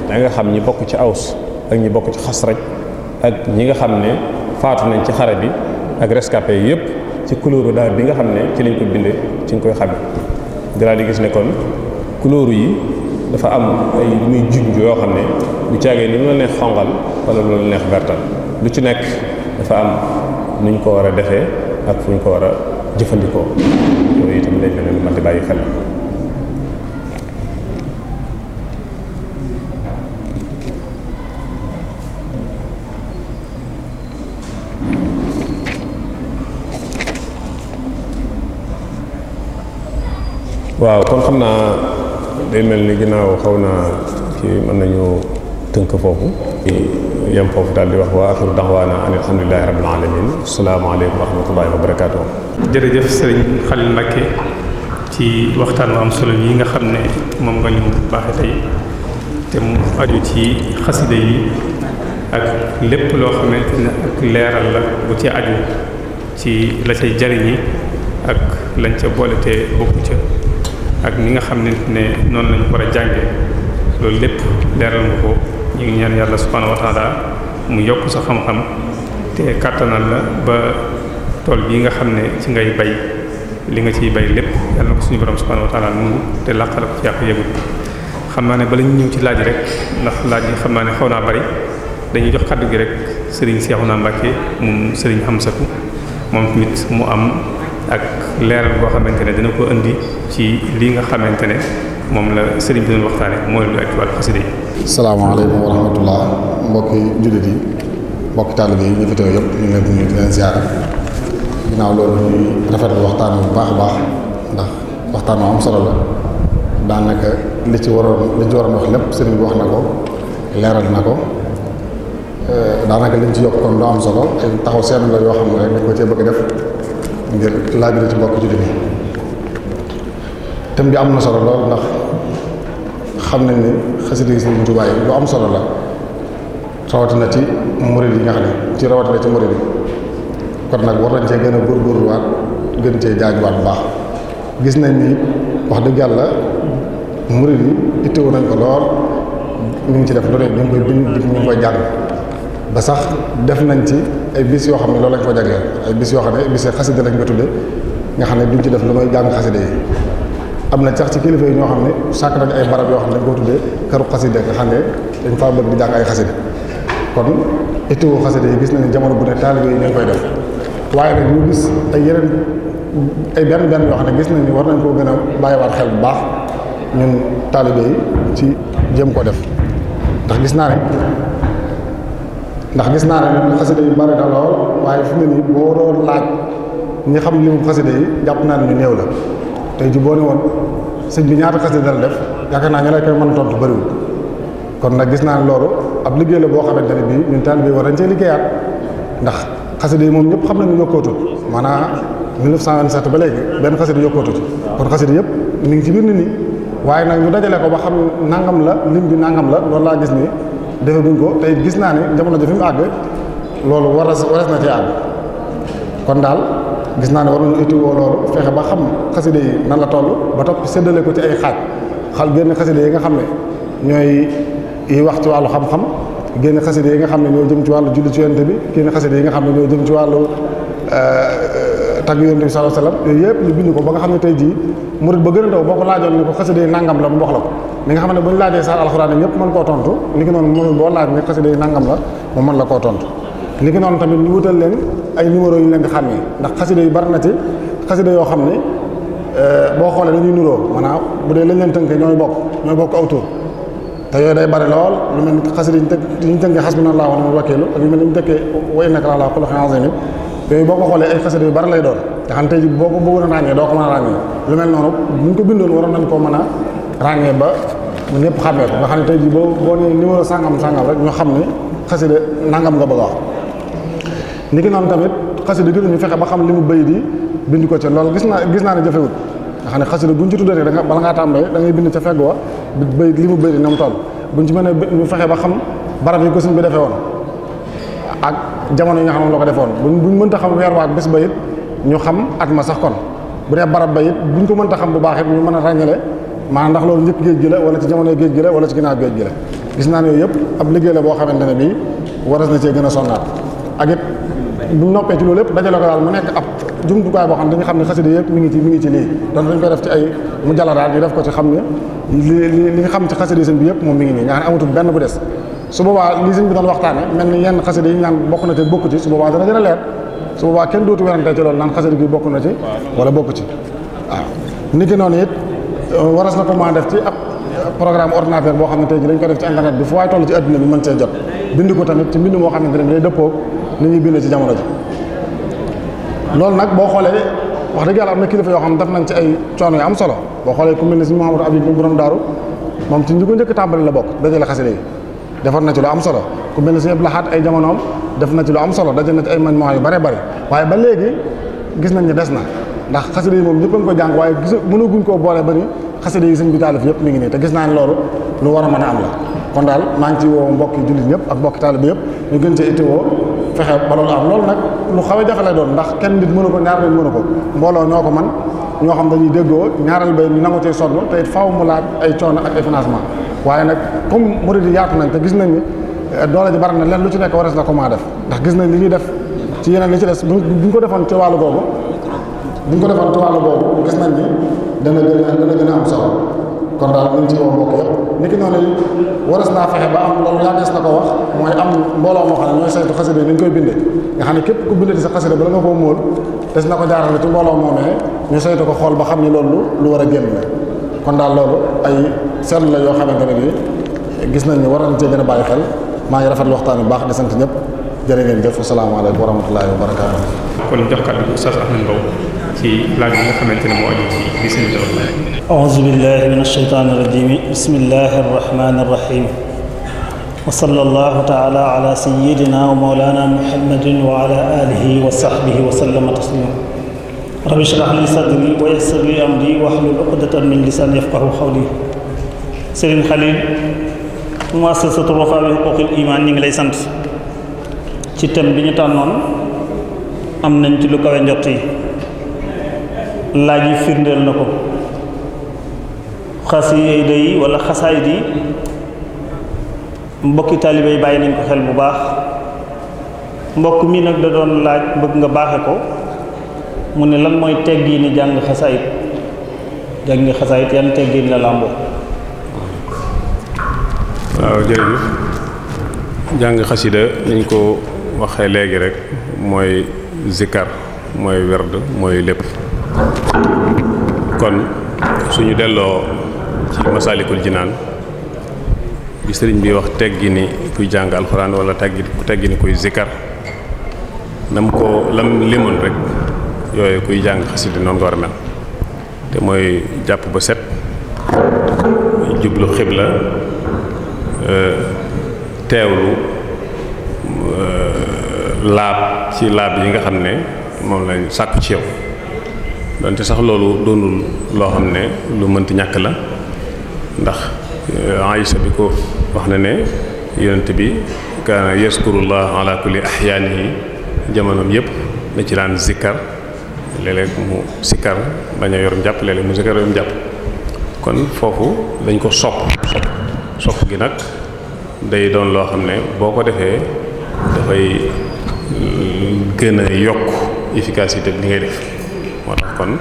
da nga xam ñi bokk ci aws ak ñi bokk ci xasraj ak ñi nga xam ne faatu nañ ci xare bi ak rescapé yi yëpp ci couleur daal bi nga xam ne ci lañ ko bindee ci nga koy xam daal di gis ne kon couleur yi dafa am ay muy junj yoo xam ne bu caagee ni mu la neex xongal wala lu la neex vertal lu ci nekk dafa am nu ñu ko war a defee ak fu ñu ko war a jëfandikoo yooyu itam dañ leen mën di bàyyi xel. waaw kon xam naa day mel ni ginnaaw xaw naa kii mën nañu tënk foofu yem foofu daal di wax wa axiru daxwaana an alhamdulilahi rabbil alamin asalaamaaleykum wa rahmatullahi wa barakaatu. jërëjëf sëriñ Khalil Mbacké ci waxtaan wu am solo yi nga xam ne moom nga ñu baaxe tey te mu aju ci xasida yi ak lépp loo xamante ne ak leeral la bu ci aju ci la cay jariñ yi ak lañ ca boole te bokku ca ak ñi nga xam ne noonu lañu war a jànge loolu lépp leeral nga ko ñu ngi ñaan yàlla subhanahu wa taala mu yokk sa xam-xam te kàttanal la ba tool bii nga xam ne ci ngay bay li nga ciy bay lépp yàlla na ko suñu borom subhanahu wa taala nangu te làqal ko ci yàq yëgul xam naa ne bala ñu ñëw ci laaj rek ndax laaj yi xam naa ne xaw naa bari dañuy jox kàddu gi rek sëriñ Cheikhouna Mbacké moom sëriñ Hamsatu moom tamit mu am ak leeral boo xamante ne dina ko indi ci lii nga xamante ne moom la sëriñ bi doon waxtaane mooy lu ak ci wàllu xasida yi. salaamaaleykum wa rahmatullah mbokki jullit yi mbokki taalibe yi ñu fi teew yëpp ñu ngi leen di nuyu di leen ziar ginnaaw loolu ñuy rafetlu waxtaan bu baax a baax ndax waxtaan am solo la daanaka li ci waroon wax lépp sëriñ bi wax na ko leeral na ko daanaka liñ ci yokk kon lu am solo ay taxaw seen la yoo xam ne rek dañ ko cee bëgg def ngir laaj la ci mbokki jullit yi thème bi am na solo lool ndax xam nañ ni xasida yi Sëriñ Tuubaa yi lu am solo la rawatina ci murid yi nga xam ne ci rawatina ci murid yi kon nag war nañ cee gën a góorgóorluwaat gën cee jaajuwaat bu baax gis nañ ni wax dëgg yàlla murid yi itteewu nañ ko lool ñu ngi ci def lu ne ñu ngi koy bind ñu ngi koy jàng ba sax def nañ ci ay bis yoo xam ne loolu lañ ko jagleel ay bis yoo xam ne bis xasida lañ ko tudde nga xam ne duñ ci def lu may jàng xasida yi am na sax ci kilifa yi ñoo xam ne sàkk nañ ay barab yoo xam ne dañ ko tuddee këru xasida nga xam ne dañ faa bëgg di jàng ay xasida kon itteewu xasida yi gis nañu jamono bu ne taalibe yi ñu ngi koy def waaye nag ñu gis ay yeneen ay benn yoo xam ne gis nañ ni war nañ koo gën a bàyyiwaat xel bu baax ñun taalibe yi ci jéem ko def ndax gis naa ne xasida yu bari na lool waaye fi mu ne nii boo doon laaj ñi xam limu xasida yi jàpp naa ne ñu néew la tey ji boo ne woon sëñ bi ñaata xasida la def yaakaar naa ñu lay koy mën tontu bëriwul kon nag gis naa ne loolu ab liggéey la boo xamante ne bii ñun taalibe yi war nañ cee liggéeyaat ndax xasida yi moom ñëpp xam nañu yokkootul maanaam 1927 ba léegi benn xasida yokkootu ci kon xasida yëpp mi ngi ci biir nit ñi waaye nag ñu dajale ko ba xam nangam la lim bi nangam la loolu laa gis ni defe buñ ko tey gis naa ne jamono ji fi mu àgg loolu waras na cee àgg kon daal gis naa ne war nañu ittiwoo loolu fexe ba xam xasida yi nan la toll ba topp séddale ko ci ay xaaj génn xasida yi nga xam ne ñooy yi wax ci wàllu xam-xam génn xasida yi nga xam ne ñoo jëm ci wàllu julli ci yonent bi génn xasida yi nga xam ne ñoo jëm ci wàllu tagg yonent bi sallallahu alayhi wasallam yooyu yëpp ñu bind ko ba nga xam ne tey jii murid ba gën a ndaw boo ko laajoon ni ko xasida yi nangam la mu wax la ko mi nga xam ne bu ñu laajee saar alxuraan yi ñëpp mën koo tontu ni ki noonu mënul boo laaj ni xasida yi nangam la mu mën la koo tontu ni ki noonu tamit ñu wutal leen ay numéro yu ñu leen di xàmmee ndax xasida yi bari na ci xasida yoo xam ne boo xoolee dañuy nuroo maanaam bu dee lañ leen tënkee ñooy bokk aw tur te yooyu day bari lool lu mel ni xasida yi ñu tënkee hasbunallahu wa ni'mal wakiil ak yu mel ni ñu tëkkee wa innaka la'alaa xuluqin aziim yooyu boo ko xoolee ay xasida yu bari lay doon nga xam ne tey ji boo ko bëggoon a ràññee doo ko mën a ràññee lu mel noonu bu ñu ko bindoon waroon nañ koo mën a ràññee ba ñëpp xàmmee ko nga xam ne tey ji boo nee numéro sangam rek ñu xam ne xasida nangam nga bëgg a wax ni ki noonu tamit xasida gi ñu fexe ba xam li mu bëy di bind ko ci loolu gis naa ne jafewut nga xam ne xasida buñ ci tuddee rek bala ngaa tàmbalee da ngay bind ca fegg wa bëy li mu bëy di na mu toll buñ ci mën a ñu fexe ba xam barab yi ko suñ bi defee woon ak jamono yi nga xam ne la ko defoon buñ mënta xam weer waak bés ba it ñu xam at ma sax kon bu dee barab ba it buñ ko mënta xam bu baax it ñu mën a ràññale maanaam ndax loolu njëkk géej gi la wala ci jamono géej gi la wala ci ginnaaw géej gi la gis naa ne yooyu yëpp ab liggéey la boo xamante ne bii waras na cee gën a sonnaat ak it bu noppee ci loolu lépp dajale ko daal mu nekk ab jumtukaay boo xam ne dañu xam ne xasida yëpp mi ngi ci lii donc dañ koy def ci ay mu jàlla daal ñu def ko ci xam ne li nga xam ci xasida sëñ bi yëpp moom mi ngi nii nga xam ne amatul benn bu des su boobaa li sëñ bi doon waxtaane mel ni yenn xasida yi ñu naan bokk na te bokk ci su boobaa dana gën a leer su boobaa kenn dootu werante ci loolu naan xasida gi bokk na ci wala bokk ci waaw niki noonu it waras na ko mën a def ci ab programme ordinateur boo xam ne tey ji dañ ko def ci internet bi fu waay toll ci adduna bi mën cee jot bind ko tamit ci mbind moo xamante ne bi day dëppoo ni ñuy bind ci jamono ji loolu nag boo xoolee wax dëgg yàlla am na kilifa yoo xam ne def nañ ci ay coono yu am solo boo xoolee ku mel ne si Mouhamadou Abib bu borom daaru moom ci ñi ko njëkk tàmbali la bokk dajale xasida yi defar na ci lu am solo ku mel ne si Abdou ay jamonoom def na ci lu am solo dajale na ci ay majmuwa yu bare bare waaye ba léegi gis nañ ne des na ndax xasida yi moom ñëpp a ngi ko jàng waaye mënaguñ koo boole ba ni xasida yi sëñ bi taalif yëpp mi ngi nii te gis naa ne loolu lu war a mën a am la kon daal maa ngi ci woo mbokki jullit ñëpp ak mbokki taalib yëpp ñu gën cee ittiwoo fexe ba loolu am loolu nag lu xaw a jafe lay doon ndax kenn nit mënu ko ñaar nit mënu ko mbooloo ñoo ko man ñoo xam dañuy déggoo ñaaral ba ñu nangu cee sonn te it faaw mu laaj ay coono ak ay financement waaye nag comme murid yi yaatu nañ te gis nañ ni doole ji bari na leen lu ci nekk warees na ko maa def ndax gis nañ li ñuy def ci yeneen li ci des buñ ko defoon ci wàllu googu gis nañ ni dana gën a am solo kon daal ñu ngi ci woo mbokk yëpp ni ki noonu waras naa fexe ba am loolu yàggees na ko wax mooy am mbooloo moo xam ne ñooy saytu xasida ni ñu koy bindee nga xam ne képp ku bindati sa xasida bala nga koo móol des na ko jaarale ci mbooloo moomee ñu saytu ko xool ba xam ni loolu lu war a génn la kon daal loolu ay seetlu la yoo xamante ne bii gis nañ ni war nañ cee gën a bàyyi xel maa ngi rafetlu waxtaan bu baax di sant ñëpp jërë ngeen jëf asalaamaaleykum wa rahmatullahi wa barakaatu. kon jox kàddu gi Oustaz Ahmed Mbow ci laaj bi nga xamante ne moo aju ci bismillah. a'uuzu billahi min ash-shaytaani rajiim bismillahi rahmaani rahiim wa sallallahu taala ala sayyidina wa mawlana muhammadin wa ala alihi wa sahbihi wa sallama taslima rabbi shrah li sadri wa yassir li amri wahlul uqdatan min lisani yafqahu qawli. Serigne Khalil muassasatu Wafa bi huquqil iman ñi ngi lay sant ci thème bi ñu tànnoon am nañ ci lu kawe njott yi laaj yi firndeel na ko xasida yi wala xasaayid yi mbokki taalibe yi bàyyi nañ ko xel bu baax mbokk mi nag da doon laaj bëgg nga baaxe ko mu ne lan mooy teggi ni jàng xasaayid yan teggi la làmboo. waaw jërëjëf jàng xasida niñ ko waxee léegi rek mooy zikkar mooy werd mooy lépp kon suñu delloo ci Masaalikul Jinaan bi sëriñ bi wax teggi ni kuy jàng alxuraan wala teggi ni kuy zikkar lam limoon rek yooyu kuy jàng xasida noonu nga war a mel te mooy jàpp ba set jublu xibla teewlu laab ci laab yi nga xam ne moom lañ sàkku ci yow donte sax loolu doonul loo xam ne lu mënti ñàkk la ndax Aysa bi ko wax na ne yonent bi kaana yaskurullah ala kulli ahyaanihi jamonoom yëpp da ci daan zikkar léeg-léeg mu sikkar bañ a yor njàpp léeg-léeg mu sikkar yor njàpp kon foofu dañ ko sopp gi nag day doon loo xam ne boo ko defee dafay gën a yokk efficacité bi li ngay def moo tax kon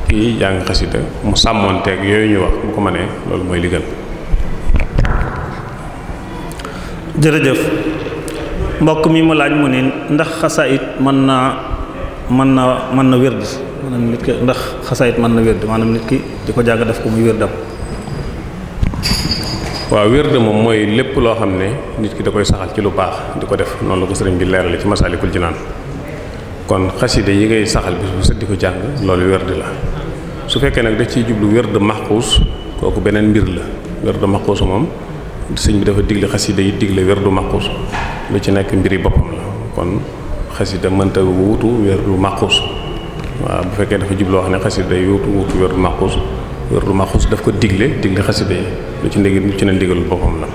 kii jàng xasida mu sàmmoonteeg yooyu ñu wax bu ko mënee loolu mooy li gën. jërëjëf mbokk mi mu laaj mu ne ndax xasaayit mën na wérd maanaam nit ki ndax xasaayit mën na wérd maanaam nit ki di ko jàng def ko muy wérdam. waaw wérd moom mooy lépp loo xam ne nit ki da koy saxal ci lu baax di ko def noonu la ko sëriñ bi leerale ci Masaalikul Jinaan kon xasida yi ngay saxal bis bu set di ko jàng loolu wérd la su fekkee nag da ciy jublu wérd maxuus kooku beneen mbir la wérd maxuus moom sëñ bi dafa digle xasida yi digle wérdu maxuus lu ci nekk mbiri boppam la kon xasida mënta wuutu wérdu maxuus waaw bu fekkee dafa jublu wax ne xasida yi wuutu wérdu maxuus daf ko digle xasida yi lu ci ne ndigalul boppam la.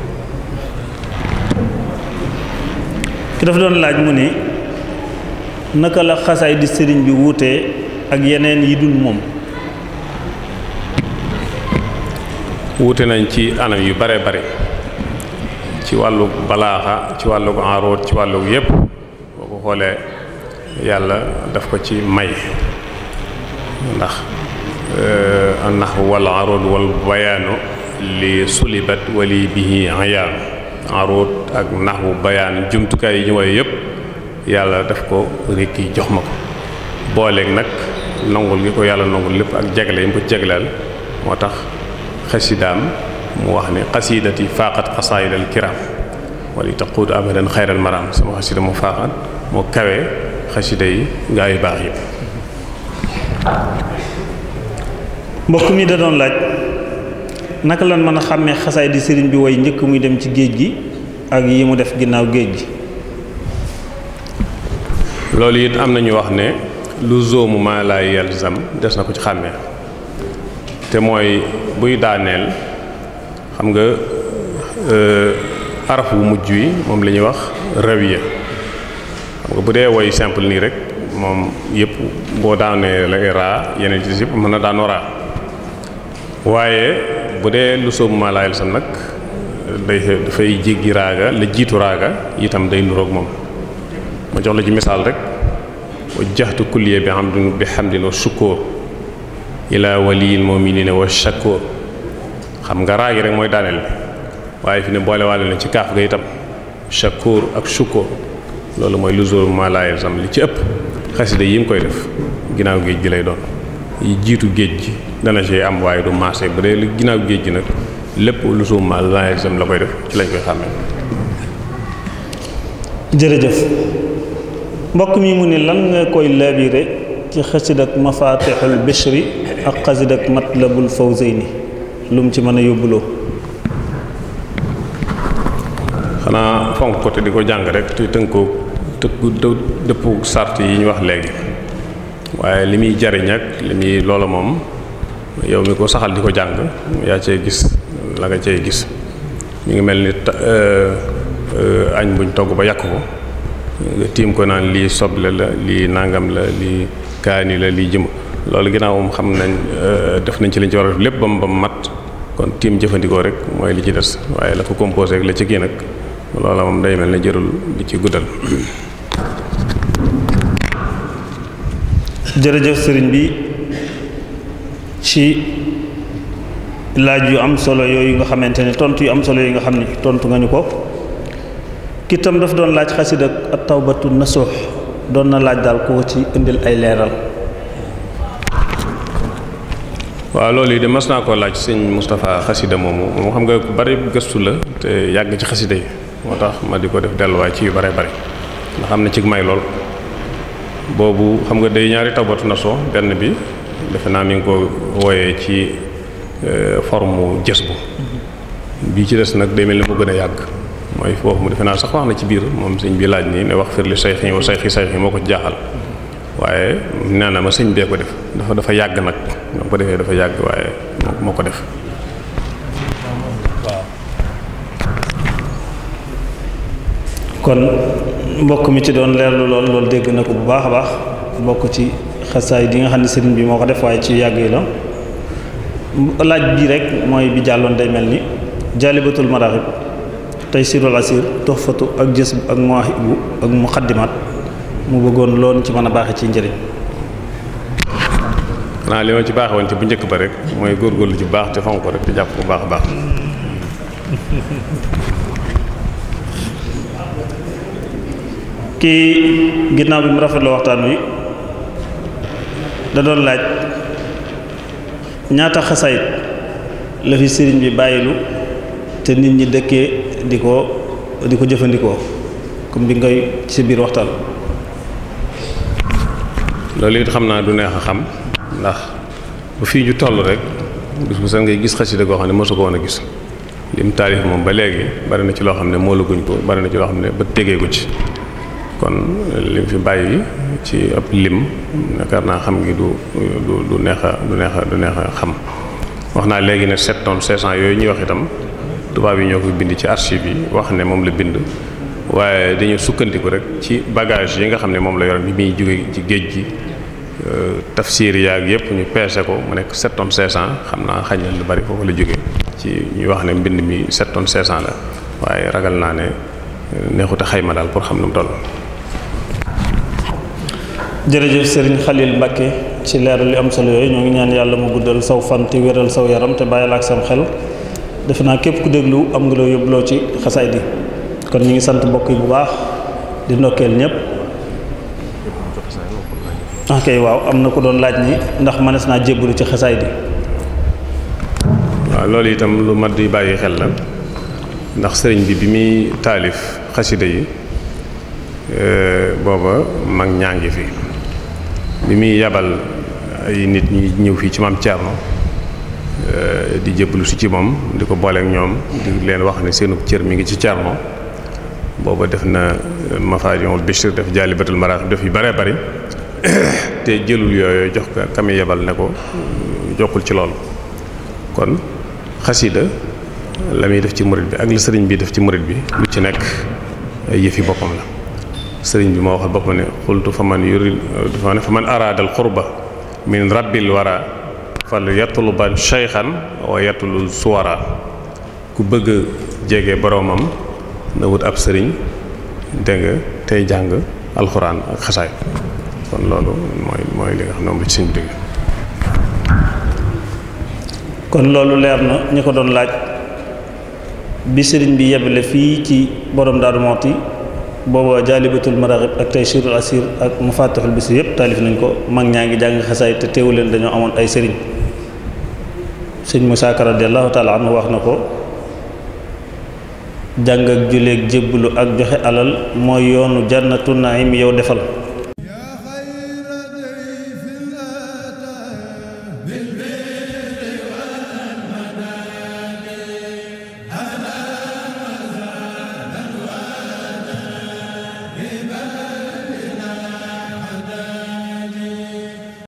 ki dafa doon laaj mu ne naka la xasaay di sëriñ bi wuutee ak yeneen yi dul moom. wuute nañ ci anam yu bare bare ci wàllu balaaxa ci wàllu aaroot ci wàllu yépp boo ko xoolee yàlla daf ko ci may ndax an-nahwu wal arood wal bayaanu li sulibat wali bihi ayaan aroot ak nahwu bayaan jumtukaay yi ñu woy yëpp yàlla daf ko rekki jox ma ko booleeg nag nangul gi ko yàlla nangul lépp ak jagle yi mu ko jagleel moo tax xasidaam mu wax ne xasidati faaqat xasaayidal kiram wala taquud abadan xayral maram sama xasida mu faaqat moo kawee xasida yi gaa yu baax yëpp. mbokk mi da doon laaj naka lan mën a xàmmee xasaay di sëriñ bi woy njëkk muy dem ci géej gi ak yi mu def ginnaaw géej gi. loolu it am nañu wax ne lu zoomu maa laa yalzam des na ko ci xàmmee te mooy buy daaneel xam nga araf wu mujj wi moom la ñuy wax rawiya xam nga bu dee woy simple nii rek moom yëpp boo daanee lay raa yeneen ci yëpp mën na daanoo raa waaye bu dee lu soobu maa laa yalzam nag dafay jéggi raaga la jiitu raaga itam day nuroog moom ma jox la ci misaal rek wajjahtu kulliya bi hamdin wa shukur ila waliyil mu'minina wa shakur xam nga raagi rek mooy daaneel bi waaye fi ne boole waale na ci kaaf ga itam shakur ak shukur loolu mooy luzum ma la yalzam li ci ëpp xasida yi mu koy def ginnaaw géej gi lay doon yi jiitu géej gi dana ci am waaye du maase bu dee ginnaaw géej gi nag lépp lu suuma la koy def ci lañ koy xàmmee. jërëjëf mbokk mi mu ne lan nga koy labiré ci xasida ak mafatixul bishri ak xasida ak matlabul fawzayni lu mu ci mën a yóbbuloo. xanaa fonk ko te di ko jàng rek te tënkoo dëpp sart yi ñu wax léegi waaye li muy jariñ ak li muy loola moom yow mi ko saxal di ko jàng yaa cee gis la nga cee gis mi ngi mel ni añ buñ togg ba yàq ko nga tiim ko naan lii soble la lii nangam la lii kaani la lii jëm loolu ginnaaw moom xam nañ def nañ ci liñ ci war a def lépp ba mu mat kon tiim jëfandikoo rek mooy li ci des waaye la ko composé ak la ci kii nag loola moom day mel ne jërul di ci guddal. jërëjëf sëriñ bi ci laaj yu am solo yooyu nga xamante ne tontu yu am solo yi nga xam ne tontu nga ñu ko ki tam daf doon laaj xasida ak tawbatu nasuux doon na laaj daal ku ko ci indil ay leeral. waaw loolu yi de mas naa koo laaj sëñ Moustapha xasida moomu moom xam nga ku bari gëstu la te yàgg ci xasida yi moo tax ma di ko def delluwaay ci yu bare bari nga xam ne ci may lool boobu xam nga day ñaari tawbatu nasuux benn bi defe naa mi ngi ko wooyee ci forme jës bu bii ci des nag day mel ni mu gën a yàgg mooy foofu mu defe naa sax wax na ci biir moom sëñ bi laaj nii ne wax firli sayxi wa sayxi sayxi moo ko ci jaaxal waaye nee na ma sëñ bee ko def dafa yàgg nag moo ko defee dafa yàgg waaye moo ko def. waaw kon mbokk mi ci doon leerlu loolu dégg na ko bu baax a baax bokk ci xasaay di nga xam ne sëriñ bi moo ko def waaye ci yàgg yi la laaj bii rek mooy bi jàlloon day mel ni jaalibatul maraaxib taysirul asir tuhfatu ak jës ak mawaahibu ak muqaddimaat mu bëggoon loolu ci mën a baaxee ci njëriñ. xanaa li ma ci baaxee woon ci bu njëkk ba rek mooy góorgóorlu ci baax te fonk ko rek te jàpp bu baax a baax. kii ginnaaw bi mu rafetloo waxtaan wi da doon laaj ñaata xasaayit la fi sëriñ bi bàyyilu te nit ñi dëkkee di ko jëfandikoo comme bi ngay ci biir waxtaan. loolu it xam naa du neex a xam ndax bu fii ju toll rek bis bu set ngay gis xasida goo xam ne mosu ko woon a gis lim taalif moom ba léegi bari na ci loo xam ne moo la guñ ko bari na ci loo xam ne ba tegee ko ci kon lim fi bàyyi ci ab lim yaakaar naa xam gi du neex a xam wax naa léegi ne 7 tonnes 500 yooyu ñuy wax itam tubaab yi ñoo ko bind ci archive yi wax ne moom la bind waaye dañu sukkandiku rek ci bagage yi nga xam ne moom la yoroon bi muy jóge ci géej gi tafsir yaag yëpp ñu peese ko mu nekk 7 tonnes 500 xam naa xañ na lu bari foofu la jóge ci ñuy wax ne mbind mi 7 tonnes 500 la waaye ragal naa ne neexute xayma daal pour xam nu mu toll. jërëjëf Serigne Khalil Mbacke ci leeral li am solo yooyu ñoo ngi ñaan yàlla mu guddal saw fan te wéral saw yaram te bàyyil ak sam xel defe naa képp ku déglu am nga loo yóbbuloo ci xasaay di kon ñu ngi sant mbokk yi bu baax di ndokkeel ñëpp. ok waaw am na ko doon laaj ni ndax mënees naa jébbalu ci xasaay di. waaw loolu itam lu mat di bàyyi xel la ndax sëriñ bi muy taalif xasida yi booba mag ñaa ngi fi bi muy yabal ay nit ñi ñëw fii ci maam Thierno di jébbalu si ci moom di ko booleek ñoom di leen wax ne seenu cër mi ngi ci Thierno booba def na Mafaatihul Bichri def Jaalibatul Maraaxib def yu bare bari te jëlul yooyu jox ko kami yebal ne ko jokkul ci loolu kon xasida la muy def ci murit bi ak la sëriñ bi def ci murit bi lu ci nekk ay yëfi boppam la sëriñ bi moo waxal boppam ne xultu fa man yuri fa man araadal xurba min rabbil wara fal yatluban shaykhan wa yatlul suwara ku bëgg a jege boroomam na wut ab sëriñ dégg nga tey jàng alxuraan ak xasaay kon loolu mooy li nga xam ne moom la ci sëñ bi dégg. kon loolu leer na ñi ko doon laaj bi sëriñ bi yebale fii ci borom Daaru Muxti booba Jaalibatul Maraaxib ak Taysirul Asiir ak Mafaatihul Bichri yëpp taalif nañ ko mag ñaa ngi jàng xasaay te teewu leen dañoo amoon ay sëriñ sëñ Musaa Ka radiyallahu taala anhu wax na ko jàng ak julleeg jébbalu ak joxe alal mooy yoonu jannatu naim yow defal